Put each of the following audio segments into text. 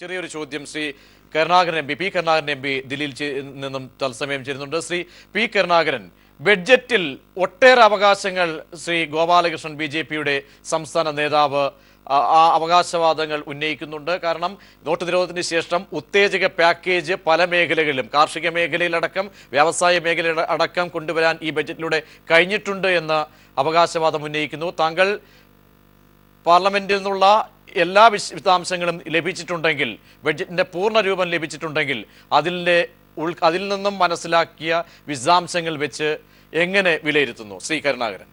ചെറിയൊരു ചോദ്യം Shri Karunakaran M P P Karunakaran M P ദില്ലിയിൽ നിന്നും തത്സമയം ചേരുന്നുണ്ട്. ശ്രീ പി കരുണാകരൻ, ബഡ്ജറ്റിൽ ഒട്ടേറെ അവകാശങ്ങൾ ശ്രീ ഗോപാലകൃഷ്ണൻ BJP-യുടെ സംസ്ഥാന നേതാവ് ആ അവകാശവാദങ്ങൾ ഉന്നയിക്കുന്നുണ്ട്. കാരണം നോട്ട് നിരോധനത്തിന് ശേഷം ഉത്തേജക പാക്കേജ് പല മേഖലകളിലും, കാർഷിക മേഖലയിലടക്കം വ്യവസായ മേഖലയിൽ അടക്കം കൊണ്ടുവരാൻ ഈ ബഡ്ജറ്റിലൂടെ കഴിഞ്ഞിട്ടുണ്ട് എന്ന അവകാശവാദം ഉന്നയിക്കുന്നു. താങ്കൾ പാർലമെന്റിൽ നിന്നുള്ള എല്ലാ വിശദാംശങ്ങളും ലഭിച്ചിട്ടുണ്ടെങ്കിൽ, ബഡ്ജറ്റിന്റെ പൂർണ്ണ രൂപം ലഭിച്ചിട്ടുണ്ടെങ്കിൽ അതിൽ നിന്നും മനസ്സിലാക്കിയ വിശദാംശങ്ങൾ വെച്ച് എങ്ങനെ വിലയിരുത്തുന്നു ശ്രീ കരുണാകരൻ?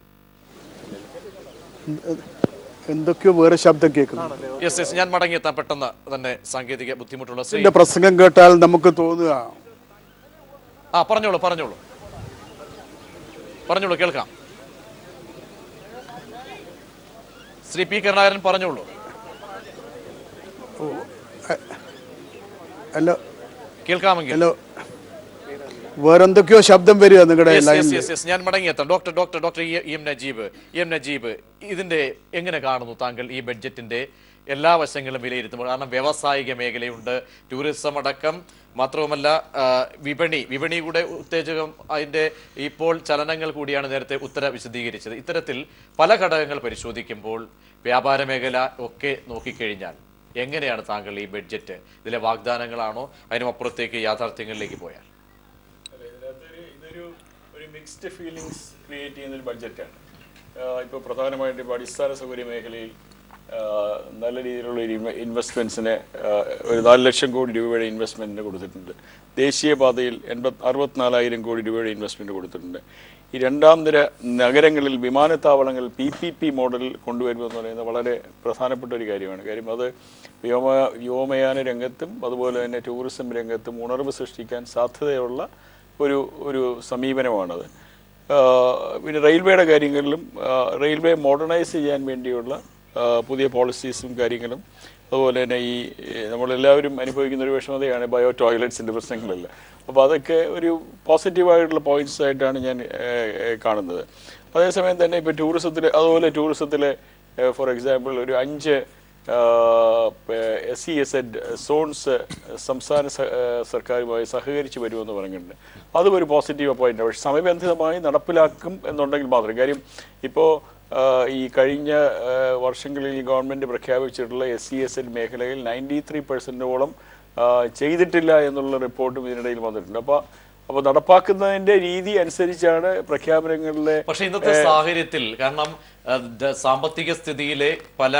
എന്തൊക്കെയോ വേറെ ശബ്ദം കേൾക്കുന്നു. യെസ്, ഞാൻ മടങ്ങിയെത്താൻ പെട്ടെന്ന് തന്നെ സാങ്കേതിക ബുദ്ധിമുട്ടുള്ള പ്രസംഗം കേട്ടാൽ നമുക്ക് തോന്നുക. പറഞ്ഞോളൂ കേൾക്കാം. ശ്രീ പി കരുണാകരൻ പറഞ്ഞോളൂ. ഹലോ, കേൾക്കാമെങ്കിൽ. ഹലോ, വേറെന്തൊക്കെയോ ശബ്ദം വരിക നിങ്ങളുടെ. ഞാൻ മടങ്ങിയെത്താം. ഡോക്ടർ എം നജീബ്, ഇതിന്റെ എങ്ങനെ കാണുന്നു താങ്കൾ ഈ ബഡ്ജറ്റിന്റെ എല്ലാ വശങ്ങളും വിലയിരുത്തുമ്പോൾ? കാരണം വ്യാവസായിക മേഖലയുണ്ട്, ടൂറിസം അടക്കം, മാത്രവുമല്ല വിപണി കൂടെ ഉത്തേജകം, അതിന്റെ ഇപ്പോൾ ചലനങ്ങൾ കൂടിയാണ് നേരത്തെ ഉത്തര വിശദീകരിച്ചത്. ഇത്തരത്തിൽ പല ഘടകങ്ങൾ പരിശോധിക്കുമ്പോൾ വ്യാപാര മേഖല ഒക്കെ നോക്കിക്കഴിഞ്ഞാൽ എങ്ങനെയാണ് താങ്കൾ ഈ ബഡ്ജറ്റ്, ഇതിലെ വാഗ്ദാനങ്ങളാണോ അതിനുമപ്പുറത്തേക്ക് യാഥാർത്ഥ്യങ്ങളിലേക്ക് പോയാൽ? ഇതൊരു മിക്സ്ഡ് ഫീലിങ്സ് ക്രിയേറ്റ് ചെയ്യുന്നൊരു ബഡ്ജറ്റാണ്. ഇപ്പോൾ പ്രധാനമായിട്ട് ഇപ്പോൾ അടിസ്ഥാന സൗകര്യ മേഖലയിൽ നല്ല രീതിയിലുള്ള ഒരു ഇൻവെസ്റ്റ്മെൻറ്റ്സിന് ഒരു 4 ലക്ഷം കോടി രൂപയുടെ ഇൻവെസ്റ്റ്മെൻറ്റിന് കൊടുത്തിട്ടുണ്ട്. ദേശീയപാതയിൽ 64,000 കോടി രൂപയുടെ ഇൻവെസ്റ്റ്മെൻറ്റ് കൊടുത്തിട്ടുണ്ട്. ഈ രണ്ടാം നിര നഗരങ്ങളിൽ വിമാനത്താവളങ്ങൾ PPP മോഡലിൽ കൊണ്ടുവരുമെന്ന് പറയുന്നത് വളരെ പ്രധാനപ്പെട്ട ഒരു കാര്യമാണ്. കാര്യം അത് വ്യോമയാന രംഗത്തും അതുപോലെ തന്നെ ടൂറിസം രംഗത്തും ഉണർവ് സൃഷ്ടിക്കാൻ സാധ്യതയുള്ള ഒരു സമീപനമാണത്. പിന്നെ റെയിൽവേയുടെ കാര്യങ്ങളിലും റെയിൽവേ മോഡേണൈസ് ചെയ്യാൻ വേണ്ടിയുള്ള പുതിയ പോളിസീസും കാര്യങ്ങളും, അതുപോലെ തന്നെ ഈ നമ്മളെല്ലാവരും അനുഭവിക്കുന്ന ഒരു വിഷമതയാണ് ബയോ ടോയ്ലറ്റ്സിൻ്റെ പ്രശ്നങ്ങളല്ല. അപ്പോൾ അതൊക്കെ ഒരു പോസിറ്റീവായിട്ടുള്ള പോയിന്റ്സ് ആയിട്ടാണ് ഞാൻ കാണുന്നത്. അതേസമയം തന്നെ ഇപ്പോൾ ടൂറിസത്തിലെ ഫോർ എക്സാമ്പിൾ ഒരു 5 SEZ സോൺസ് സംസ്ഥാന സർക്കാരുമായി സഹകരിച്ച് വരുമെന്ന് പറഞ്ഞിട്ടുണ്ട്. അതും ഒരു പോസിറ്റീവ് പോയിന്റ്. പക്ഷേ സമയബന്ധിതമായി നടപ്പിലാക്കും എന്നുണ്ടെങ്കിൽ മാത്രം. കാര്യം ഇപ്പോൾ ഈ കഴിഞ്ഞ വർഷങ്ങളിൽ ഈ ഗവൺമെൻറ് പ്രഖ്യാപിച്ചിട്ടുള്ള SEZ മേഖലയിൽ 93% ചെയ്തിട്ടില്ല എന്നുള്ള റിപ്പോർട്ടും ഇതിനിടയിൽ വന്നിട്ടുണ്ട്. അപ്പോൾ നടപ്പാക്കുന്നതിന്റെ രീതി അനുസരിച്ചാണ് പ്രഖ്യാപനങ്ങളിലെ. പക്ഷേ ഇന്നത്തെ സാഹചര്യത്തിൽ, കാരണം സാമ്പത്തിക സ്ഥിതിയിലെ പല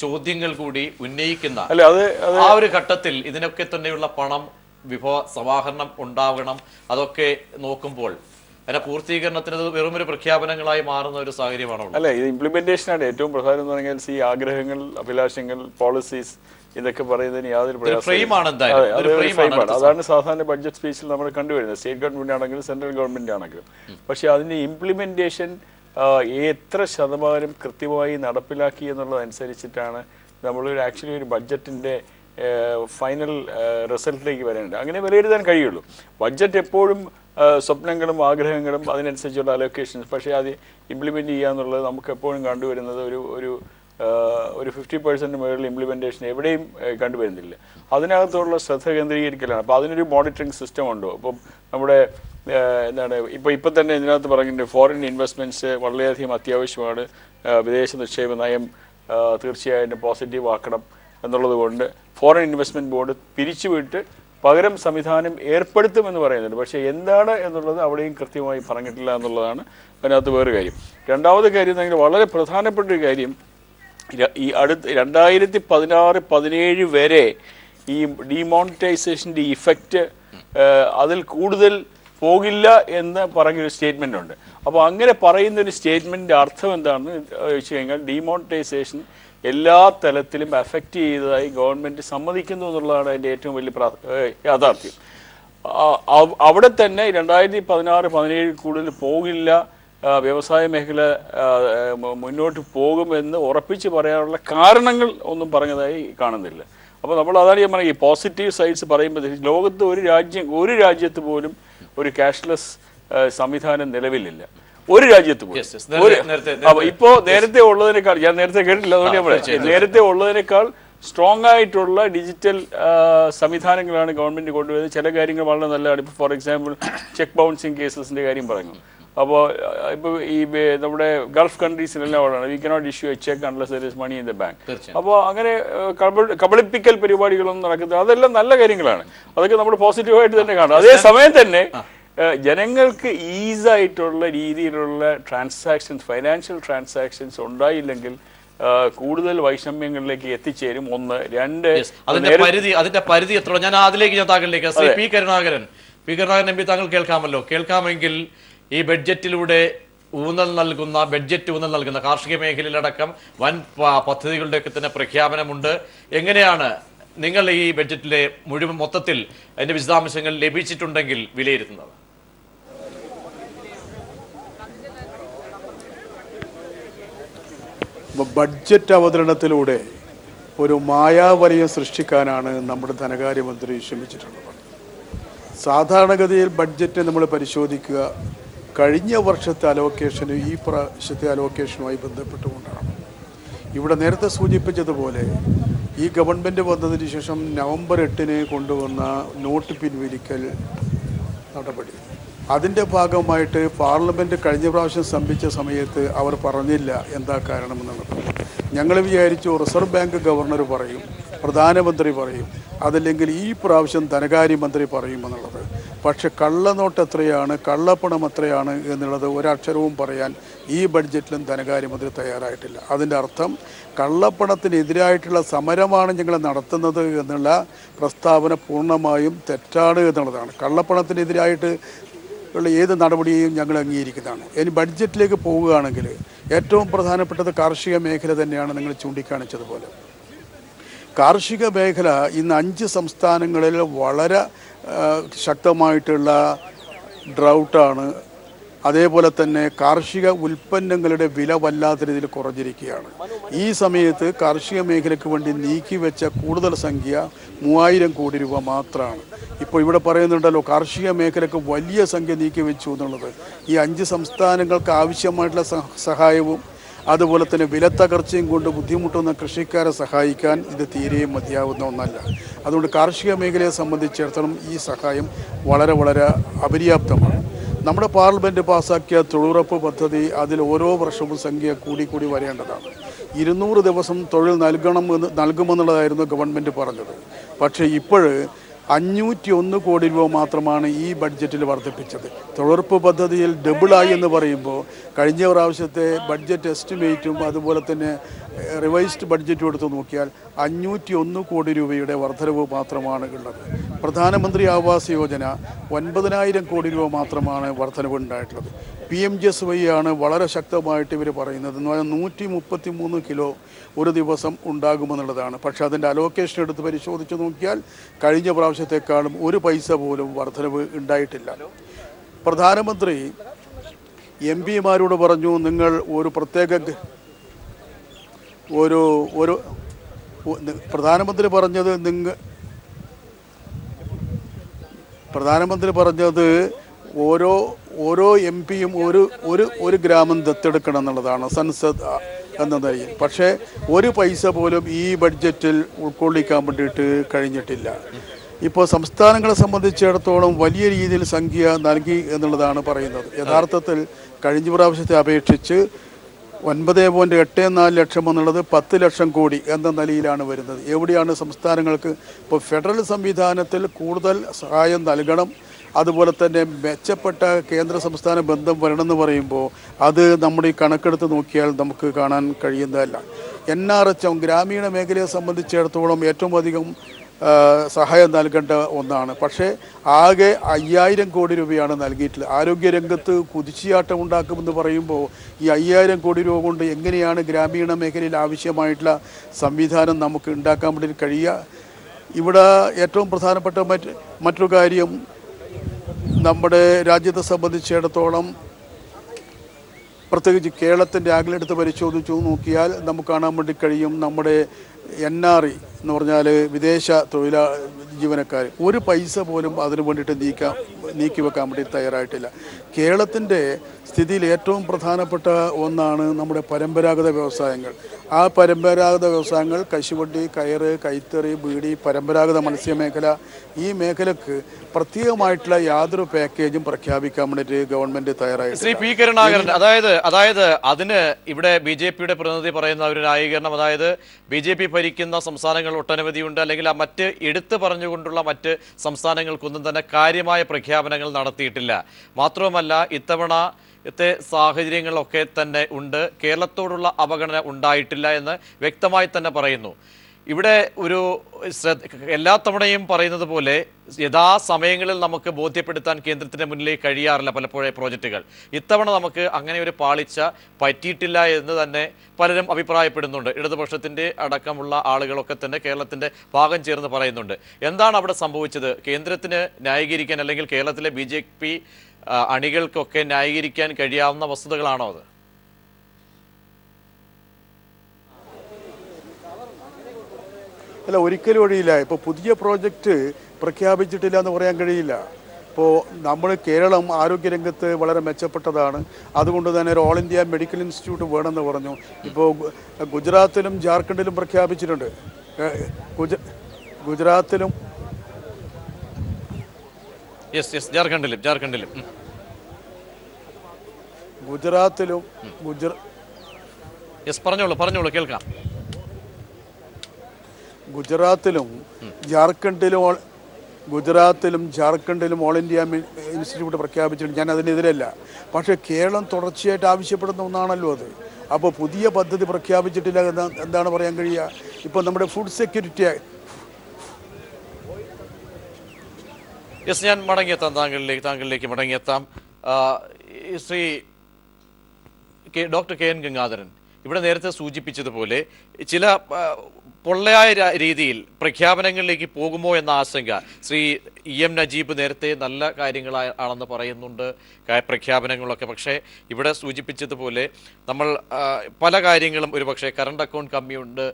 ചോദ്യങ്ങൾ കൂടി ഉന്നയിക്കുന്ന ആ ഒരു ഘട്ടത്തിൽ ഇതിനൊക്കെ തന്നെയുള്ള പണം, വിഭവ സമാഹരണം ഉണ്ടാവണം. അതൊക്കെ നോക്കുമ്പോൾ അതിന്റെ പൂർത്തീകരണത്തിന് വെറുമൊരു പ്രഖ്യാപനങ്ങളായി മാറുന്ന ഒരു സാഹചര്യമാണോ? അല്ല, ഇത് ഇംപ്ലിമെന്റേഷനാണ് ഏറ്റവും പ്രധാനം എന്ന് പറഞ്ഞാൽ. ഈ ആഗ്രഹങ്ങൾ, അഭിലാഷങ്ങൾ, പോളിസീസ് ഇതൊക്കെ പറയുന്നതിന് യാതൊരു ഫ്രെയിമാണ്. അതാണ് സാധാരണ ബഡ്ജറ്റ് സ്പീച്ചിൽ നമ്മൾ കണ്ടുവരുന്നത്, സ്റ്റേറ്റ് ഗവൺമെന്റ് ആണെങ്കിലും സെൻട്രൽ ഗവൺമെന്റ് ആണെങ്കിലും. പക്ഷെ അതിന്റെ ഇംപ്ലിമെന്റേഷൻ എത്ര ശതമാനം കൃത്യമായി നടപ്പിലാക്കി എന്നുള്ളതനുസരിച്ചിട്ടാണ് നമ്മൾ ആക്ച്വലി ഒരു ബഡ്ജറ്റിന്റെ ഫൈനൽ റിസൾട്ടിലേക്ക് വരേണ്ടത്. അങ്ങനെ വിലയിരുത്താൻ കഴിയുള്ളൂ. ബഡ്ജറ്റ് എപ്പോഴും സ്വപ്നങ്ങളും ആഗ്രഹങ്ങളും അതിനനുസരിച്ചുള്ള അലോക്കേഷൻസ്, പക്ഷേ അത് ഇംപ്ലിമെന്റ് ചെയ്യാന്നുള്ളത് നമുക്ക് എപ്പോഴും കണ്ടുവരുന്നത് ഒരു 50% മുകളിൽ ഇംപ്ലിമെന്റേഷൻ എവിടെയും കണ്ടുവരുന്നില്ല. അതിനകത്തുള്ള ശ്രദ്ധ കേന്ദ്രീകരിക്കലാണ്. അപ്പോൾ അതിനൊരു മോണിറ്ററിംഗ് സിസ്റ്റം ഉണ്ടോ? അപ്പം നമ്മുടെ ഇപ്പം തന്നെ ഇതിനകത്ത് പറഞ്ഞിട്ടുണ്ട്, ഫോറിൻ ഇൻവെസ്റ്റ്മെന്റ്സ് വളരെയധികം അത്യാവശ്യമാണ്. വിദേശ നിക്ഷേപ നയം തീർച്ചയായിട്ടും പോസിറ്റീവ് ആക്കണം എന്നുള്ളത് കൊണ്ട് ഫോറിൻ ഇൻവെസ്റ്റ്മെന്റ് ബോർഡ് പിരിച്ചുവിട്ട് പകരം സംവിധാനം ഏർപ്പെടുത്തുമെന്ന് പറയുന്നുണ്ട്. പക്ഷേ എന്താണ് എന്നുള്ളത് അവിടെയും കൃത്യമായി പറഞ്ഞിട്ടില്ല എന്നുള്ളതാണ് അതിനകത്ത് വേറെ കാര്യം. രണ്ടാമത്തെ കാര്യം തന്നെ വളരെ പ്രധാനപ്പെട്ട ഒരു കാര്യം, ഈ 2016-17 വരെ ഈ ഡിമോണിറ്റൈസേഷൻ്റെ ഇഫക്റ്റ് അതിൽ കൂടുതൽ പോകില്ല എന്ന് പറഞ്ഞൊരു സ്റ്റേറ്റ്മെൻ്റ് ഉണ്ട്. അപ്പോൾ അങ്ങനെ പറയുന്നൊരു സ്റ്റേറ്റ്മെൻറ്റിൻ്റെ അർത്ഥം എന്താണെന്ന് വെച്ച് കഴിഞ്ഞാൽ ഡിമോണിറ്റൈസേഷൻ എല്ലാ തലത്തിലും അഫക്റ്റ് ചെയ്തതായി ഗവൺമെൻറ് സമ്മതിക്കുന്നു എന്നുള്ളതാണ് അതിൻ്റെ ഏറ്റവും വലിയ യാഥാർത്ഥ്യം. അവിടെ തന്നെ 2016-17 കൂടുതൽ പോകില്ല, വ്യവസായ മേഖല മുന്നോട്ട് പോകുമെന്ന് ഉറപ്പിച്ച് പറയാനുള്ള കാരണങ്ങൾ ഒന്നും പറഞ്ഞതായി കാണുന്നില്ല. അപ്പോൾ നമ്മൾ അതാണ് ഞാൻ പറയുക, ഈ പോസിറ്റീവ് സൈഡ്സ് പറയുമ്പോഴത്തേക്ക് ലോകത്ത് ഒരു രാജ്യത്ത് പോലും ഒരു ക്യാഷ്ലെസ് സംവിധാനം നിലവിലില്ല. ഒരു രാജ്യത്ത് പോലും. ഇപ്പോൾ നേരത്തെ ഉള്ളതിനേക്കാൾ, ഞാൻ നേരത്തെ കേട്ടില്ല, അതുകൊണ്ട് ഞാൻ പറയാം, നേരത്തെ ഉള്ളതിനേക്കാൾ സ്ട്രോങ് ആയിട്ടുള്ള ഡിജിറ്റൽ സംവിധാനങ്ങളാണ് ഗവൺമെൻറ് കൊണ്ടുവരുന്നത്. ചില കാര്യങ്ങൾ വളരെ നല്ലതാണ്. ഇപ്പോൾ ഫോർ എക്സാമ്പിൾ ചെക്ക് ബൗൺസിങ് കേസസിൻ്റെ കാര്യം പറഞ്ഞു. അപ്പോൾ ഇപ്പോൾ ഈ നമ്മുടെ ഗൾഫ് കൺട്രീസിലെല്ലാം ഉള്ളതാണ് we cannot issue a cheque unless there is money in the bank. അപ്പോൾ അങ്ങനെ കബളിപ്പിക്കൽ പരിപാടികളൊന്നും നടക്കുന്നത് അതെല്ലാം നല്ല കാര്യങ്ങളാണ്. അതൊക്കെ നമ്മൾ പോസിറ്റീവായിട്ട് തന്നെ കാണും. അതേ സമയം തന്നെ ജനങ്ങൾക്ക് ഈസായിട്ടുള്ള രീതിയിലുള്ള ട്രാൻസാക്ഷൻസ്, ഫൈനാൻഷ്യൽ ട്രാൻസാക്ഷൻസ് ഉണ്ടായില്ലെങ്കിൽ കൂടുതൽ വൈഷമ്യങ്ങളിലേക്ക് എത്തിച്ചേരും. ഒന്ന്. രണ്ട്, അതിന്റെ പരിധി എത്ര? ഞാൻ അതിലേക്ക് താങ്കളിലേക്ക് Shri P Karunakaran M P താങ്കൾ കേൾക്കാമല്ലോ. കേൾക്കാമെങ്കിൽ ഈ ബഡ്ജറ്റ് ഊന്നൽ നൽകുന്ന കാർഷിക മേഖലയിലടക്കം വൻ പദ്ധതികളുടെയൊക്കെ തന്നെ പ്രഖ്യാപനമുണ്ട്. എങ്ങനെയാണ് നിങ്ങൾ ഈ ബഡ്ജറ്റിലെ മൊത്തത്തിൽ അതിന്റെ വിശദാംശങ്ങൾ ലഭിച്ചിട്ടുണ്ടെങ്കിൽ വിലയിരുത്തുന്നത്? ബഡ്ജറ്റ് അവതരണത്തിലൂടെ ഒരു മായാവലയം സൃഷ്ടിക്കാനാണ് നമ്മുടെ ധനകാര്യമന്ത്രി ശ്രമിച്ചിട്ടുള്ളത്. സാധാരണഗതിയിൽ ബഡ്ജറ്റ് നമ്മൾ പരിശോധിക്കുക കഴിഞ്ഞ വർഷത്തെ അലോക്കേഷനും ഈ പ്രാവശ്യത്തെ അലോക്കേഷനുമായി ബന്ധപ്പെട്ടുകൊണ്ടാണ്. ഇവിടെ നേരത്തെ സൂചിപ്പിച്ചതുപോലെ ഈ ഗവൺമെൻറ് വന്നതിന് ശേഷം നവംബർ 8 കൊണ്ടുവന്ന നോട്ട് പിൻവലിക്കൽ നടപടി, അതിൻ്റെ ഭാഗമായിട്ട് പാർലമെൻറ്റ് കഴിഞ്ഞ പ്രാവശ്യം സ്തംഭിച്ച സമയത്ത് അവർ പറഞ്ഞില്ല എന്താ കാരണമെന്നുള്ളത്. ഞങ്ങൾ വിചാരിച്ചു റിസർവ് ബാങ്ക് ഗവർണർ പറയും, പ്രധാനമന്ത്രി പറയും, അതല്ലെങ്കിൽ ഈ പ്രാവശ്യം ധനകാര്യമന്ത്രി പറയുമെന്നുള്ളത്. പക്ഷെ കള്ളനോട്ട് എത്രയാണ്, കള്ളപ്പണം എത്രയാണ് എന്നുള്ളത് ഒരക്ഷരവും പറയാൻ ഈ ബഡ്ജറ്റിലും ധനകാര്യമന്ത്രി തയ്യാറായിട്ടില്ല. അതിൻ്റെ അർത്ഥം കള്ളപ്പണത്തിനെതിരായിട്ടുള്ള സമരമാണ് ഞങ്ങൾ നടത്തുന്നത് എന്നുള്ള പ്രസ്താവന പൂർണ്ണമായും തെറ്റാണ് എന്നുള്ളതാണ്. കള്ളപ്പണത്തിനെതിരായിട്ട് ഉള്ള ഏത് നടപടിയെയും ഞങ്ങൾ അംഗീകരിക്കുന്നതാണ്. ഇനി ബഡ്ജറ്റിലേക്ക് പോവുകയാണെങ്കിൽ ഏറ്റവും പ്രധാനപ്പെട്ടത് കാർഷിക മേഖല തന്നെയാണ്. നിങ്ങൾ ചൂണ്ടിക്കാണിച്ചതുപോലെ കാർഷിക മേഖല ഇന്ന് 5 സംസ്ഥാനങ്ങളിൽ വളരെ ശക്തമായിട്ടുള്ള ഡ്രൗട്ടാണ്. അതേപോലെ തന്നെ കാർഷിക ഉൽപ്പന്നങ്ങളുടെ വില വല്ലാത്ത രീതിയിൽ കുറഞ്ഞിരിക്കുകയാണ്. ഈ സമയത്ത് കാർഷിക മേഖലയ്ക്ക് വേണ്ടി നീക്കിവെച്ച കൂടുതൽ സംഖ്യ 3000 കോടി രൂപ മാത്രമാണ്. ഇപ്പോൾ ഇവിടെ പറയുന്നുണ്ടല്ലോ കാർഷിക മേഖലയ്ക്ക് വലിയ സംഖ്യ നീക്കിവെച്ചു എന്നുള്ളത്. ഈ 5 സംസ്ഥാനങ്ങൾക്ക് ആവശ്യമായിട്ടുള്ള സഹായവും അതുപോലെ തന്നെ വിലത്തകർച്ചയും കൊണ്ട് ബുദ്ധിമുട്ടുന്ന കൃഷിക്കാരെ സഹായിക്കാൻ ഇത് തീരെയും മതിയാവുന്ന ഒന്നല്ല. അതുകൊണ്ട് കാർഷിക മേഖലയെ സംബന്ധിച്ചിടത്തോളം ഈ സഹായം വളരെ വളരെ അപര്യാപ്തമാണ്. നമ്മുടെ പാർലമെൻറ്റ് പാസ്സാക്കിയ തൊഴിലുറപ്പ് പദ്ധതി, അതിൽ ഓരോ വർഷവും സംഖ്യ കൂടി വരേണ്ടതാണ്. 200 ദിവസം തൊഴിൽ നൽകുമെന്നുള്ളതായിരുന്നു ഗവൺമെൻറ് പറഞ്ഞത്. പക്ഷേ ഇപ്പോൾ 501 കോടി രൂപ മാത്രമാണ് ഈ ബഡ്ജറ്റിൽ വർദ്ധിപ്പിച്ചത്. തൊഴിലുറപ്പ് പദ്ധതിയിൽ ഡബിളായി എന്ന് പറയുമ്പോൾ കഴിഞ്ഞ പ്രാവശ്യത്തെ ബഡ്ജറ്റ് എസ്റ്റിമേറ്റും അതുപോലെ തന്നെ റിവൈസ്ഡ് ബഡ്ജറ്റും എടുത്ത് നോക്കിയാൽ 501 കോടി രൂപയുടെ വർധനവ് മാത്രമാണ് ഉള്ളത്. പ്രധാനമന്ത്രി ആവാസ് യോജന 9000 കോടി രൂപ മാത്രമാണ് വർധനവ് ഉണ്ടായിട്ടുള്ളത്. PMGSY ആണ് വളരെ ശക്തമായിട്ട് ഇവർ പറയുന്നത് 133 കിലോ ഒരു ദിവസം ഉണ്ടാകുമെന്നുള്ളതാണ്. പക്ഷേ അതിൻ്റെ അലോക്കേഷൻ എടുത്ത് പരിശോധിച്ച് നോക്കിയാൽ കഴിഞ്ഞ പ്രാവശ്യത്തെക്കാളും ഒരു പൈസ പോലും വർധനവ് ഉണ്ടായിട്ടില്ല. പ്രധാനമന്ത്രി MP-മാരോട് പറഞ്ഞു, നിങ്ങൾ ഒരു പ്രത്യേക പ്രധാനമന്ത്രി പറഞ്ഞത് ഓരോ MP-യും ഒരു ഗ്രാമം ദത്തെടുക്കണം എന്നുള്ളതാണ് സൻസദ് എന്ന നിലയിൽ. പക്ഷേ ഒരു പൈസ പോലും ഈ ബഡ്ജറ്റിൽ ഉൾക്കൊള്ളിക്കാൻ വേണ്ടിയിട്ട് കഴിഞ്ഞിട്ടില്ല. ഇപ്പോൾ സംസ്ഥാനങ്ങളെ സംബന്ധിച്ചിടത്തോളം വലിയ രീതിയിൽ സംഖ്യ നൽകി എന്നുള്ളതാണ് പറയുന്നത്. യഥാർത്ഥത്തിൽ കഴിഞ്ഞ പ്രാവശ്യത്തെ അപേക്ഷിച്ച് 9.84 ലക്ഷം എന്നുള്ളത് 10 ലക്ഷം കോടി എന്ന നിലയിലാണ് വരുന്നത്. എവിടെയാണ് സംസ്ഥാനങ്ങൾക്ക് ഇപ്പോൾ ഫെഡറൽ സംവിധാനത്തിൽ കൂടുതൽ സഹായം നൽകണം, അതുപോലെ തന്നെ മെച്ചപ്പെട്ട കേന്ദ്ര സംസ്ഥാന ബന്ധം വരണമെന്ന് പറയുമ്പോൾ അത് നമ്മുടെ ഈ കണക്കെടുത്ത് നോക്കിയാൽ നമുക്ക് കാണാൻ കഴിയുന്നതല്ല. NRHM ഗ്രാമീണ മേഖലയെ സംബന്ധിച്ചിടത്തോളം ഏറ്റവും അധികം സഹായം നൽകേണ്ട ഒന്നാണ്. പക്ഷേ ആകെ 5000 കോടി രൂപയാണ് നൽകിയിട്ടുള്ളത്. ആരോഗ്യരംഗത്ത് കുതിച്ചുചാട്ടം ഉണ്ടാക്കുമെന്ന് പറയുമ്പോൾ ഈ 5000 കോടി രൂപ കൊണ്ട് എങ്ങനെയാണ് ഗ്രാമീണ മേഖലയിൽ ആവശ്യമായിട്ടുള്ള സംവിധാനം നമുക്ക് ഉണ്ടാക്കാൻ വേണ്ടി കഴിയുക? ഇവിടെ ഏറ്റവും പ്രധാനപ്പെട്ട മറ്റൊരു കാര്യം, നമ്മുടെ രാജ്യത്തെ സംബന്ധിച്ചിടത്തോളം പ്രത്യേകിച്ച് കേരളത്തിൻ്റെ ആംഗിളെടുത്ത് പരിശോധിച്ചു നോക്കിയാൽ നമുക്ക് കാണാൻ വേണ്ടി കഴിയും, നമ്മുടെ NRE എന്ന് പറഞ്ഞാൽ വിദേശ ജീവനക്കാർ ഒരു പൈസ പോലും അതിനു വേണ്ടിയിട്ട് നീക്കി വെക്കാൻ വേണ്ടി തയ്യാറായിട്ടില്ല. കേരളത്തിൻ്റെ സ്ഥിതിയിൽ ഏറ്റവും പ്രധാനപ്പെട്ട ഒന്നാണ് നമ്മുടെ പരമ്പരാഗത വ്യവസായങ്ങൾ. ആ പരമ്പരാഗത വ്യവസായങ്ങൾ കശുവണ്ടി, കയറ്, കൈത്തറി, ബീഡി, പരമ്പരാഗത മത്സ്യമേഖല, ഈ മേഖലക്ക് പ്രത്യേകമായിട്ടുള്ള യാതൊരു പാക്കേജും പ്രഖ്യാപിക്കാൻ വേണ്ടിയിട്ട് ഗവൺമെന്റ് തയ്യാറായിട്ടില്ല. ശ്രീ പി കരുണാകരൻ, അതായത് അതിന് ഇവിടെ BJP-യുടെ പ്രതിനിധി പറയുന്ന ഒരു ന്യായീകരണം, അതായത് BJP ഭരിക്കുന്ന സംസ്ഥാനങ്ങൾ ഒട്ടനവധിയുണ്ട്, അല്ലെങ്കിൽ ആ മറ്റ് എടുത്തു പറഞ്ഞുകൊണ്ടുള്ള മറ്റ് സംസ്ഥാനങ്ങൾക്കൊന്നും തന്നെ കാര്യമായ പ്രഖ്യാപനങ്ങൾ നടത്തിയിട്ടില്ല. മാത്രവുമല്ല ഇത്തവണത്തെ സാഹചര്യങ്ങളൊക്കെ തന്നെ ഉണ്ട്, കേരളത്തോടുള്ള അവഗണന ഉണ്ടായിട്ടില്ല എന്ന് വ്യക്തമായി തന്നെ പറയുന്നു. ഇവിടെ ഒരു എല്ലാ തവണയും പറയുന്നത് പോലെ യഥാസമയങ്ങളിൽ നമുക്ക് ബോധ്യപ്പെടുത്താൻ കേന്ദ്രത്തിന് മുന്നിലേക്ക് കഴിയാറില്ല പലപ്പോഴും പ്രോജക്റ്റുകൾ. ഇത്തവണ നമുക്ക് അങ്ങനെ ഒരു പാളിച്ച പറ്റിയിട്ടില്ല എന്ന് തന്നെ പലരും അഭിപ്രായപ്പെടുന്നുണ്ട്. ഇടതുപക്ഷത്തിൻ്റെ അടക്കമുള്ള ആളുകളൊക്കെ തന്നെ കേരളത്തിൻ്റെ ഭാഗം ചേർന്ന് പറയുന്നുണ്ട്. എന്താണ് അവിടെ സംഭവിച്ചത്? കേന്ദ്രത്തിന് ന്യായീകരിക്കാൻ അല്ലെങ്കിൽ കേരളത്തിലെ BJP അണികൾക്കൊക്കെ ന്യായീകരിക്കാൻ കഴിയാവുന്ന വസ്തുതകളാണോ അത്? അല്ല, ഒരിക്കലും വഴിയില്ല. ഇപ്പോൾ പുതിയ പ്രോജക്റ്റ് പ്രഖ്യാപിച്ചിട്ടില്ല എന്ന് പറയാൻ കഴിയില്ല. ഇപ്പോൾ നമ്മൾ കേരളം ആരോഗ്യരംഗത്ത് വളരെ മെച്ചപ്പെട്ടതാണ്. അതുകൊണ്ട് തന്നെ ഒരു ഓൾ ഇന്ത്യ മെഡിക്കൽ ഇൻസ്റ്റിറ്റ്യൂട്ട് വേണമെന്ന് പറഞ്ഞു. ഇപ്പോൾ ഗുജറാത്തിലും ജാർഖണ്ഡിലും പ്രഖ്യാപിച്ചിട്ടുണ്ട്. ഗുജറാത്തിലും പറഞ്ഞോളൂ കേൾക്കാം. ഗുജറാത്തിലും ജാർഖണ്ഡിലും ഓൾ ഇന്ത്യ ഇൻസ്റ്റിറ്റ്യൂട്ട് പ്രഖ്യാപിച്ചിട്ടുണ്ട്. ഞാൻ അതിനെതിരല്ല. പക്ഷേ കേരളം തുടർച്ചയായിട്ട് ആവശ്യപ്പെടുന്ന ഒന്നാണല്ലോ അത്. അപ്പോൾ പുതിയ പദ്ധതി പ്രഖ്യാപിച്ചിട്ടില്ല എന്താണ് പറയാൻ കഴിയുക? ഇപ്പോൾ നമ്മുടെ ഫുഡ് സെക്യൂരിറ്റി ഞാൻ താങ്കളിലേക്ക് മടങ്ങിയെത്താം. ശ്രീ ഡോക്ടർ KN ഗംഗാധരൻ, ഇവിടെ നേരത്തെ സൂചിപ്പിച്ചതുപോലെ ചില പൊള്ളയായ രീതിയിൽ പ്രഖ്യാപനങ്ങളിലേക്ക് പോകുമോ എന്ന ആശങ്ക ശ്രീ EM നജീബ് നേരത്തെ നല്ല കാര്യങ്ങളാണെന്ന് പറയുന്നുണ്ട്, പ്രഖ്യാപനങ്ങളൊക്കെ. പക്ഷേ ഇവിടെ സൂചിപ്പിച്ചതുപോലെ നമ്മൾ പല കാര്യങ്ങളും ഒരുപക്ഷെ കറണ്ട് അക്കൗണ്ട് കമ്മിയുണ്ട്,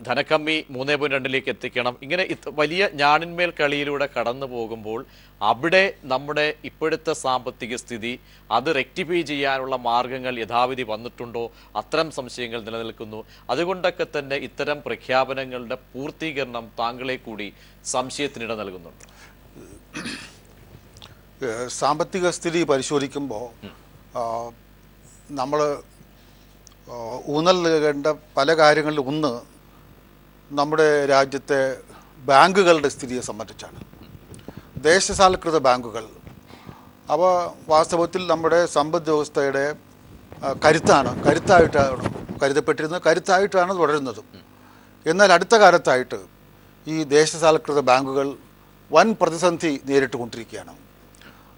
ധനക്കമ്മി 3.2 എത്തിക്കണം, ഇങ്ങനെ വലിയ ഞാണിന്മേൽ കളിയിലൂടെ കടന്നു പോകുമ്പോൾ അവിടെ നമ്മുടെ ഇപ്പോഴത്തെ സാമ്പത്തിക സ്ഥിതി അത് റെക്ടിഫൈ ചെയ്യാനുള്ള മാർഗങ്ങൾ യഥാവിധി വന്നിട്ടുണ്ടോ? അത്തരം സംശയങ്ങൾ നിലനിൽക്കുന്നു. അതുകൊണ്ടൊക്കെ തന്നെ ഇത്തരം പ്രഖ്യാപനങ്ങളുടെ പൂർത്തീകരണം താങ്കളെ കൂടി സംശയത്തിനിട നൽകുന്നുണ്ട്. സാമ്പത്തിക സ്ഥിതി പരിശോധിക്കുമ്പോൾ നമ്മൾ ഊന്നൽ നൽകേണ്ട പല കാര്യങ്ങളിൽ ഒന്ന് നമ്മുടെ രാജ്യത്തെ ബാങ്കുകളുടെ സ്ഥിതിയെ സംബന്ധിച്ചാണ്. ദേശസാൽകൃത ബാങ്കുകൾ അവ വാസ്തവത്തിൽ നമ്മുടെ സമ്പദ് വ്യവസ്ഥയുടെ കരുത്തായിട്ടാണ് കരുതപ്പെട്ടിരുന്നത്, കരുത്തായിട്ടാണ് തുടരുന്നതും. എന്നാൽ അടുത്ത കാലത്തായിട്ട് ഈ ദേശസാൽകൃത ബാങ്കുകൾ വൻ പ്രതിസന്ധി നേരിട്ടുകൊണ്ടിരിക്കുകയാണ്.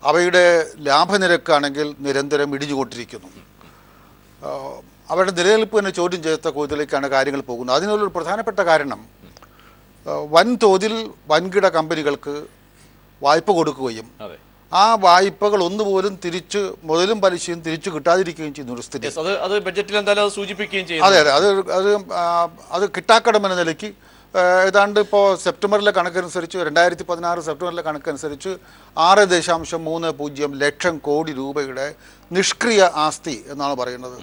അവയുടെ ലാഭനിരക്കാണെങ്കിൽ നിരന്തരം ഇടിഞ്ഞുകൊണ്ടിരിക്കുന്നു. അവരുടെ നിലനിൽപ്പ് തന്നെ ചോദ്യം ചെയ്ത കോതിലേക്കാണ് കാര്യങ്ങൾ പോകുന്നത്. അതിനുള്ളൊരു പ്രധാനപ്പെട്ട കാരണം വൻതോതിൽ വൻകിട കമ്പനികൾക്ക് വായ്പ കൊടുക്കുകയും ആ വായ്പകൾ ഒന്നുപോലും തിരിച്ച് മുതലും പലിശയും തിരിച്ചു കിട്ടാതിരിക്കുകയും ചെയ്യുന്ന ഒരു സ്ഥിതി. അതെ, അത് കിട്ടാക്കടമെന്ന നിലയ്ക്ക് ഏതാണ്ട് ഇപ്പോൾ സെപ്റ്റംബറിലെ കണക്കനുസരിച്ച് 2016 സെപ്റ്റംബറിലെ കണക്കനുസരിച്ച് 6.30 ലക്ഷം കോടി രൂപയുടെ നിഷ്ക്രിയ ആസ്തി എന്നാണ് പറയുന്നത്.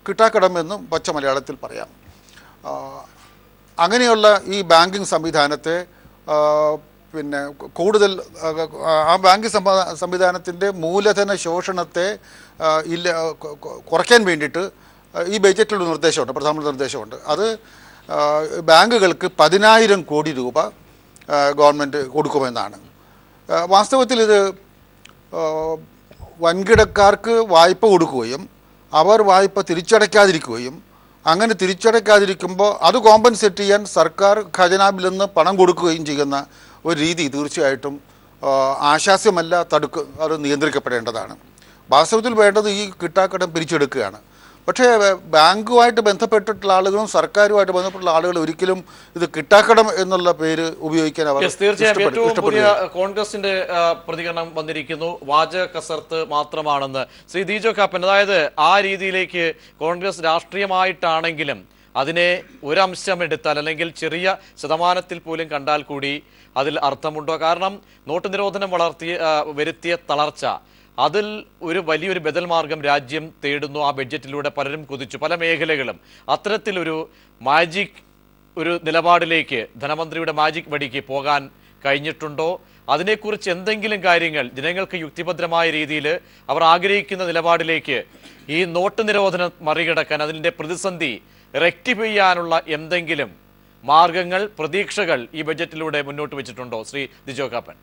കിട്ടാക്കടമെന്നും പച്ച മലയാളത്തിൽ പറയാം. അങ്ങനെയുള്ള ഈ ബാങ്കിങ് സംവിധാനത്തെ പിന്നെ കൂടുതൽ ആ ബാങ്കിങ് സംവിധാനത്തിൻ്റെ മൂലധന ശോഷണത്തെ കുറയ്ക്കാൻ വേണ്ടിയിട്ട് ഈ ബജറ്റിലൊരു നിർദ്ദേശമുണ്ട്, പ്രധാനമന്ത്രി നിർദ്ദേശമുണ്ട്. അത് ബാങ്കുകൾക്ക് 10,000 കോടി രൂപ ഗവൺമെൻറ് കൊടുക്കുമെന്നാണ്. വാസ്തവത്തിൽ ഇത് വൻകിടക്കാർക്ക് വായ്പ കൊടുക്കുകയും അവർ വായ്പ തിരിച്ചടയ്ക്കാതിരിക്കുകയും അങ്ങനെ തിരിച്ചടയ്ക്കാതിരിക്കുമ്പോൾ അത് കോമ്പൻസേറ്റ് ചെയ്യാൻ സർക്കാർ ഖജനാവിൽ നിന്ന് പണം കൊടുക്കുകയും ചെയ്യുന്ന ഒരു രീതി തീർച്ചയായിട്ടും ആശാസ്യമല്ല, അത് നിയന്ത്രിക്കപ്പെടേണ്ടതാണ്. വാസ്തവത്തിൽ വേണ്ടത് ഈ കിട്ടാക്കടം പിരിച്ചെടുക്കുകയാണ്. പക്ഷേ ബാങ്കുമായിട്ട് ബന്ധപ്പെട്ടിട്ടുള്ള ആളുകളും സർക്കാരുമായിട്ട് ബന്ധപ്പെട്ടുള്ള ആളുകൾ ഒരിക്കലും ഇത് കിട്ടാക്കടം എന്നുള്ള പേര് ഉപയോഗിക്കാൻ അവർ ഇഷ്ടപ്പെടുന്നില്ല. കോൺഗ്രസിന്റെ പ്രതികരണം വന്നിരിക്കുന്നു, വാചക കസർത്ത് മാത്രമാണെന്ന് ശ്രീ ദീജോ കാപ്പൻ. അതായത് ആ രീതിയിലേക്ക് കോൺഗ്രസ് രാഷ്ട്രീയമായിട്ടാണെങ്കിലും അതിനെ ഒരംശം എടുത്താൽ അല്ലെങ്കിൽ ചെറിയ ശതമാനത്തിൽ പോലും കണ്ടാൽ കൂടി അതിൽ അർത്ഥമുണ്ടോ? കാരണം നോട്ട് നിരോധനം വരുത്തിയ തളർച്ച, അതിൽ ഒരു വലിയൊരു ബദൽ മാർഗം രാജ്യം തേടുന്നു. ആ ബഡ്ജറ്റിലൂടെ പലരും കുതിച്ചു, പല മേഖലകളും. അത്തരത്തിലൊരു ഒരു നിലപാടിലേക്ക് ധനമന്ത്രിയുടെ മാജിക് വടിക്ക് പോകാൻ കഴിഞ്ഞിട്ടുണ്ടോ? അതിനെക്കുറിച്ച് എന്തെങ്കിലും കാര്യങ്ങൾ ജനങ്ങൾക്ക് യുക്തിഭദ്രമായ രീതിയിൽ അവർ ആഗ്രഹിക്കുന്ന നിലപാടിലേക്ക് ഈ നോട്ട് നിരോധനം മറികടക്കാൻ, അതിൻ്റെ പ്രതിസന്ധി റെക്ടിഫൈ ചെയ്യാനുള്ള എന്തെങ്കിലും മാർഗങ്ങൾ, പ്രതീക്ഷകൾ ഈ ബഡ്ജറ്റിലൂടെ മുന്നോട്ട് വെച്ചിട്ടുണ്ടോ ശ്രീ ദിജോ കാപ്പൻ?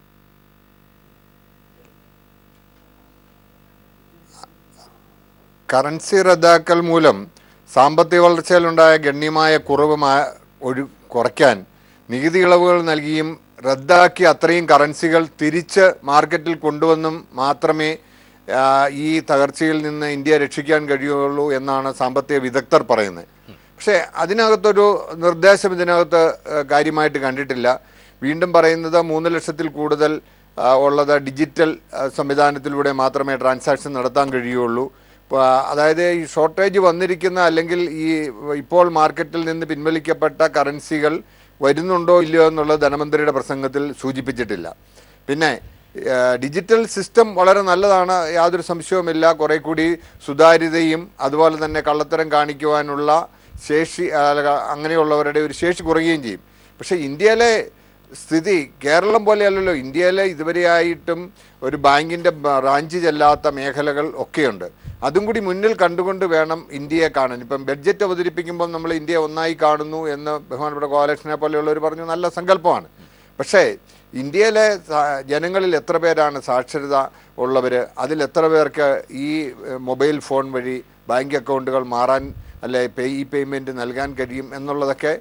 കറൻസി റദ്ദാക്കൽ മൂലം സാമ്പത്തിക വളർച്ചയിലുണ്ടായ ഗണ്യമായ കുറവ് കുറയ്ക്കാൻ നികുതി ഇളവുകൾ നൽകിയും റദ്ദാക്കി അത്രയും കറൻസികൾ തിരിച്ച് മാർക്കറ്റിൽ കൊണ്ടുവന്നും മാത്രമേ ഈ തകർച്ചയിൽ നിന്ന് ഇന്ത്യ രക്ഷിക്കാൻ കഴിയുള്ളൂ എന്നാണ് സാമ്പത്തിക വിദഗ്ധർ പറയുന്നത്. പക്ഷേ അതിനകത്തൊരു നിർദ്ദേശം ഇതിനകത്ത് കാര്യമായിട്ട് കണ്ടിട്ടില്ല. വീണ്ടും പറയുന്നത് 3 ലക്ഷത്തിൽ കൂടുതൽ ഉള്ളത് ഡിജിറ്റൽ സംവിധാനത്തിലൂടെ മാത്രമേ ട്രാൻസാക്ഷൻ നടത്താൻ കഴിയുള്ളൂ. അതായത് ഈ ഷോർട്ടേജ് വന്നിരിക്കുന്ന അല്ലെങ്കിൽ ഇപ്പോൾ മാർക്കറ്റിൽ നിന്ന് പിൻവലിക്കപ്പെട്ട കറൻസികൾ വരുന്നുണ്ടോ ഇല്ലയോ എന്നുള്ളത് ധനമന്ത്രിയുടെ പ്രസംഗത്തിൽ സൂചിപ്പിച്ചിട്ടില്ല. പിന്നെ ഡിജിറ്റൽ സിസ്റ്റം വളരെ നല്ലതാണ്, യാതൊരു സംശയവുമില്ല. കുറേ കൂടി സുതാര്യതയും അതുപോലെ തന്നെ കള്ളത്തരം കാണിക്കുവാനുള്ള ശേഷി, അങ്ങനെയുള്ളവരുടെ ഒരു ശേഷി കുറയുകയും ചെയ്യും. പക്ഷേ ഇന്ത്യയിലെ സ്ഥിതി കേരളം പോലെയല്ലല്ലോ. ഇന്ത്യയിലെ ഇതുവരെയായിട്ടും ഒരു ബാങ്കിൻ്റെ ബ്രാഞ്ച് ചെല്ലാത്ത മേഖലകൾ ഒക്കെയുണ്ട്. അതും കൂടി മുന്നിൽ കണ്ടുകൊണ്ട് വേണം ഇന്ത്യയെ കാണാൻ. ഇപ്പം ബഡ്ജറ്റ് അവതരിപ്പിക്കുമ്പോൾ നമ്മൾ ഇന്ത്യ ഒന്നായി കാണുന്നു എന്ന് ബഹുമാനപ്പെട്ട ഗോപാലകൃഷ്ണനെ പോലെയുള്ളവർ പറഞ്ഞു, നല്ല സങ്കല്പമാണ്. പക്ഷേ ഇന്ത്യയിലെ ജനങ്ങളിൽ എത്ര പേരാണ് സാക്ഷരത ഉള്ളവർ? അതിൽ എത്ര പേർക്ക് ഈ മൊബൈൽ ഫോൺ വഴി ബാങ്ക് അക്കൗണ്ടുകൾ മാറാൻ അല്ലെ ഈ പേയ്മെൻറ്റ് നൽകാൻ കഴിയും എന്നുള്ളതൊക്കെ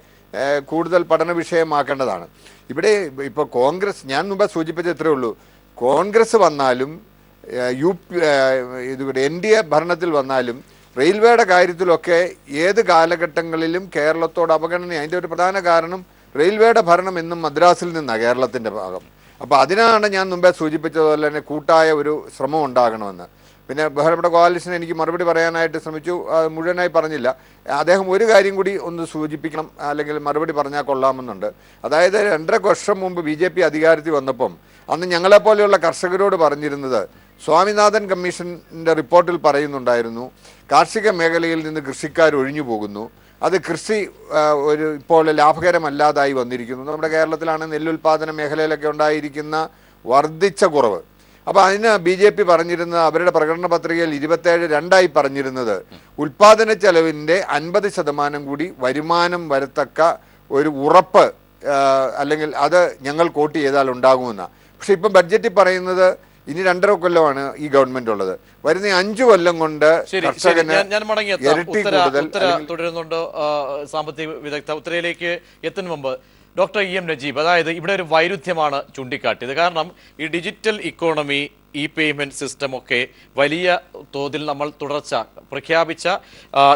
കൂടുതൽ പഠന വിഷയമാക്കേണ്ടതാണ്. ഇവിടെ ഇപ്പോൾ കോൺഗ്രസ്, ഞാൻ മുമ്പ് സൂചിപ്പിച്ചത് ഇത്രയേ ഉള്ളൂ, കോൺഗ്രസ് വന്നാലും ഇതിവിടെ NDA ഭരണത്തിൽ വന്നാലും റെയിൽവേയുടെ കാര്യത്തിലൊക്കെ ഏത് കാലഘട്ടങ്ങളിലും കേരളത്തോട് അവഗണന. അതിൻ്റെ ഒരു പ്രധാന കാരണം റെയിൽവേയുടെ ഭരണം എന്നും മദ്രാസിൽ നിന്നാണ് കേരളത്തിൻ്റെ ഭാഗം. അപ്പോൾ അതിനാണ് ഞാൻ മുമ്പേ സൂചിപ്പിച്ചതുപോലെ തന്നെ കൂട്ടായ ഒരു ശ്രമം ഉണ്ടാകണമെന്ന്. പിന്നെ ബഹുമാനപ്പെട്ട ഗോപാലകൃഷ്ണൻ എനിക്ക് മറുപടി പറയാനായിട്ട് ശ്രമിച്ചു, മുഴുവനായി പറഞ്ഞില്ല. അദ്ദേഹം ഒരു കാര്യം കൂടി ഒന്ന് സൂചിപ്പിക്കണം, അല്ലെങ്കിൽ മറുപടി പറഞ്ഞാൽ കൊള്ളാമെന്നുണ്ട്. അതായത് 2.5 വർഷം മുമ്പ് BJP അധികാരത്തിൽ വന്നപ്പം അന്ന് ഞങ്ങളെപ്പോലെയുള്ള കർഷകരോട് പറഞ്ഞിരുന്നത്, സ്വാമിനാഥൻ കമ്മീഷൻ്റെ റിപ്പോർട്ടിൽ പറയുന്നുണ്ടായിരുന്നു, കാർഷിക മേഖലയിൽ നിന്ന് കൃഷിക്കാർ ഒഴിഞ്ഞു പോകുന്നു, അത് കൃഷി ഇപ്പോൾ ലാഭകരമല്ലാതായി വന്നിരിക്കുന്നു. നമ്മുടെ കേരളത്തിലാണ് നെല്ലുൽപാദന മേഖലയിലൊക്കെ ഉണ്ടായിരിക്കുന്ന വർദ്ധിച്ച കുറവ്. അപ്പോൾ അതിന് BJP പറഞ്ഞിരുന്നത്, അവരുടെ പ്രകടന പത്രികയിൽ 27.2 പറഞ്ഞിരുന്നത്, ഉൽപാദന ചെലവിൻ്റെ 50% കൂടി വരുമാനം വരത്തക്ക ഒരു ഉറപ്പ്, അല്ലെങ്കിൽ അത് ഞങ്ങൾ കോട്ട് ചെയ്താൽ ഉണ്ടാകുമെന്നാണ്. പക്ഷെ ഇപ്പം ബഡ്ജറ്റിൽ പറയുന്നത് ഇനി 2.5 കൊല്ലമാണ് ഈ ഗവൺമെന്റ് ഉള്ളത്. വരുന്ന 5 കൊല്ലം കൊണ്ട് ഞാൻ മടങ്ങിയെത്താം. തുടരുന്നുണ്ട് സാമ്പത്തിക വിദഗ്ധ. ഉത്തരയിലേക്ക് എത്തുന്ന മുമ്പ് ഡോക്ടർ EM നജീബ്, അതായത് ഇവിടെ ഒരു വൈരുദ്ധ്യമാണ് ചൂണ്ടിക്കാട്ടിയത്. കാരണം ഈ ഡിജിറ്റൽ ഇക്കോണമി, ഈ പേയ്മെന്റ് സിസ്റ്റം ഒക്കെ വലിയ തോതിൽ നമ്മൾ തുടർച്ച പ്രഖ്യാപിച്ച,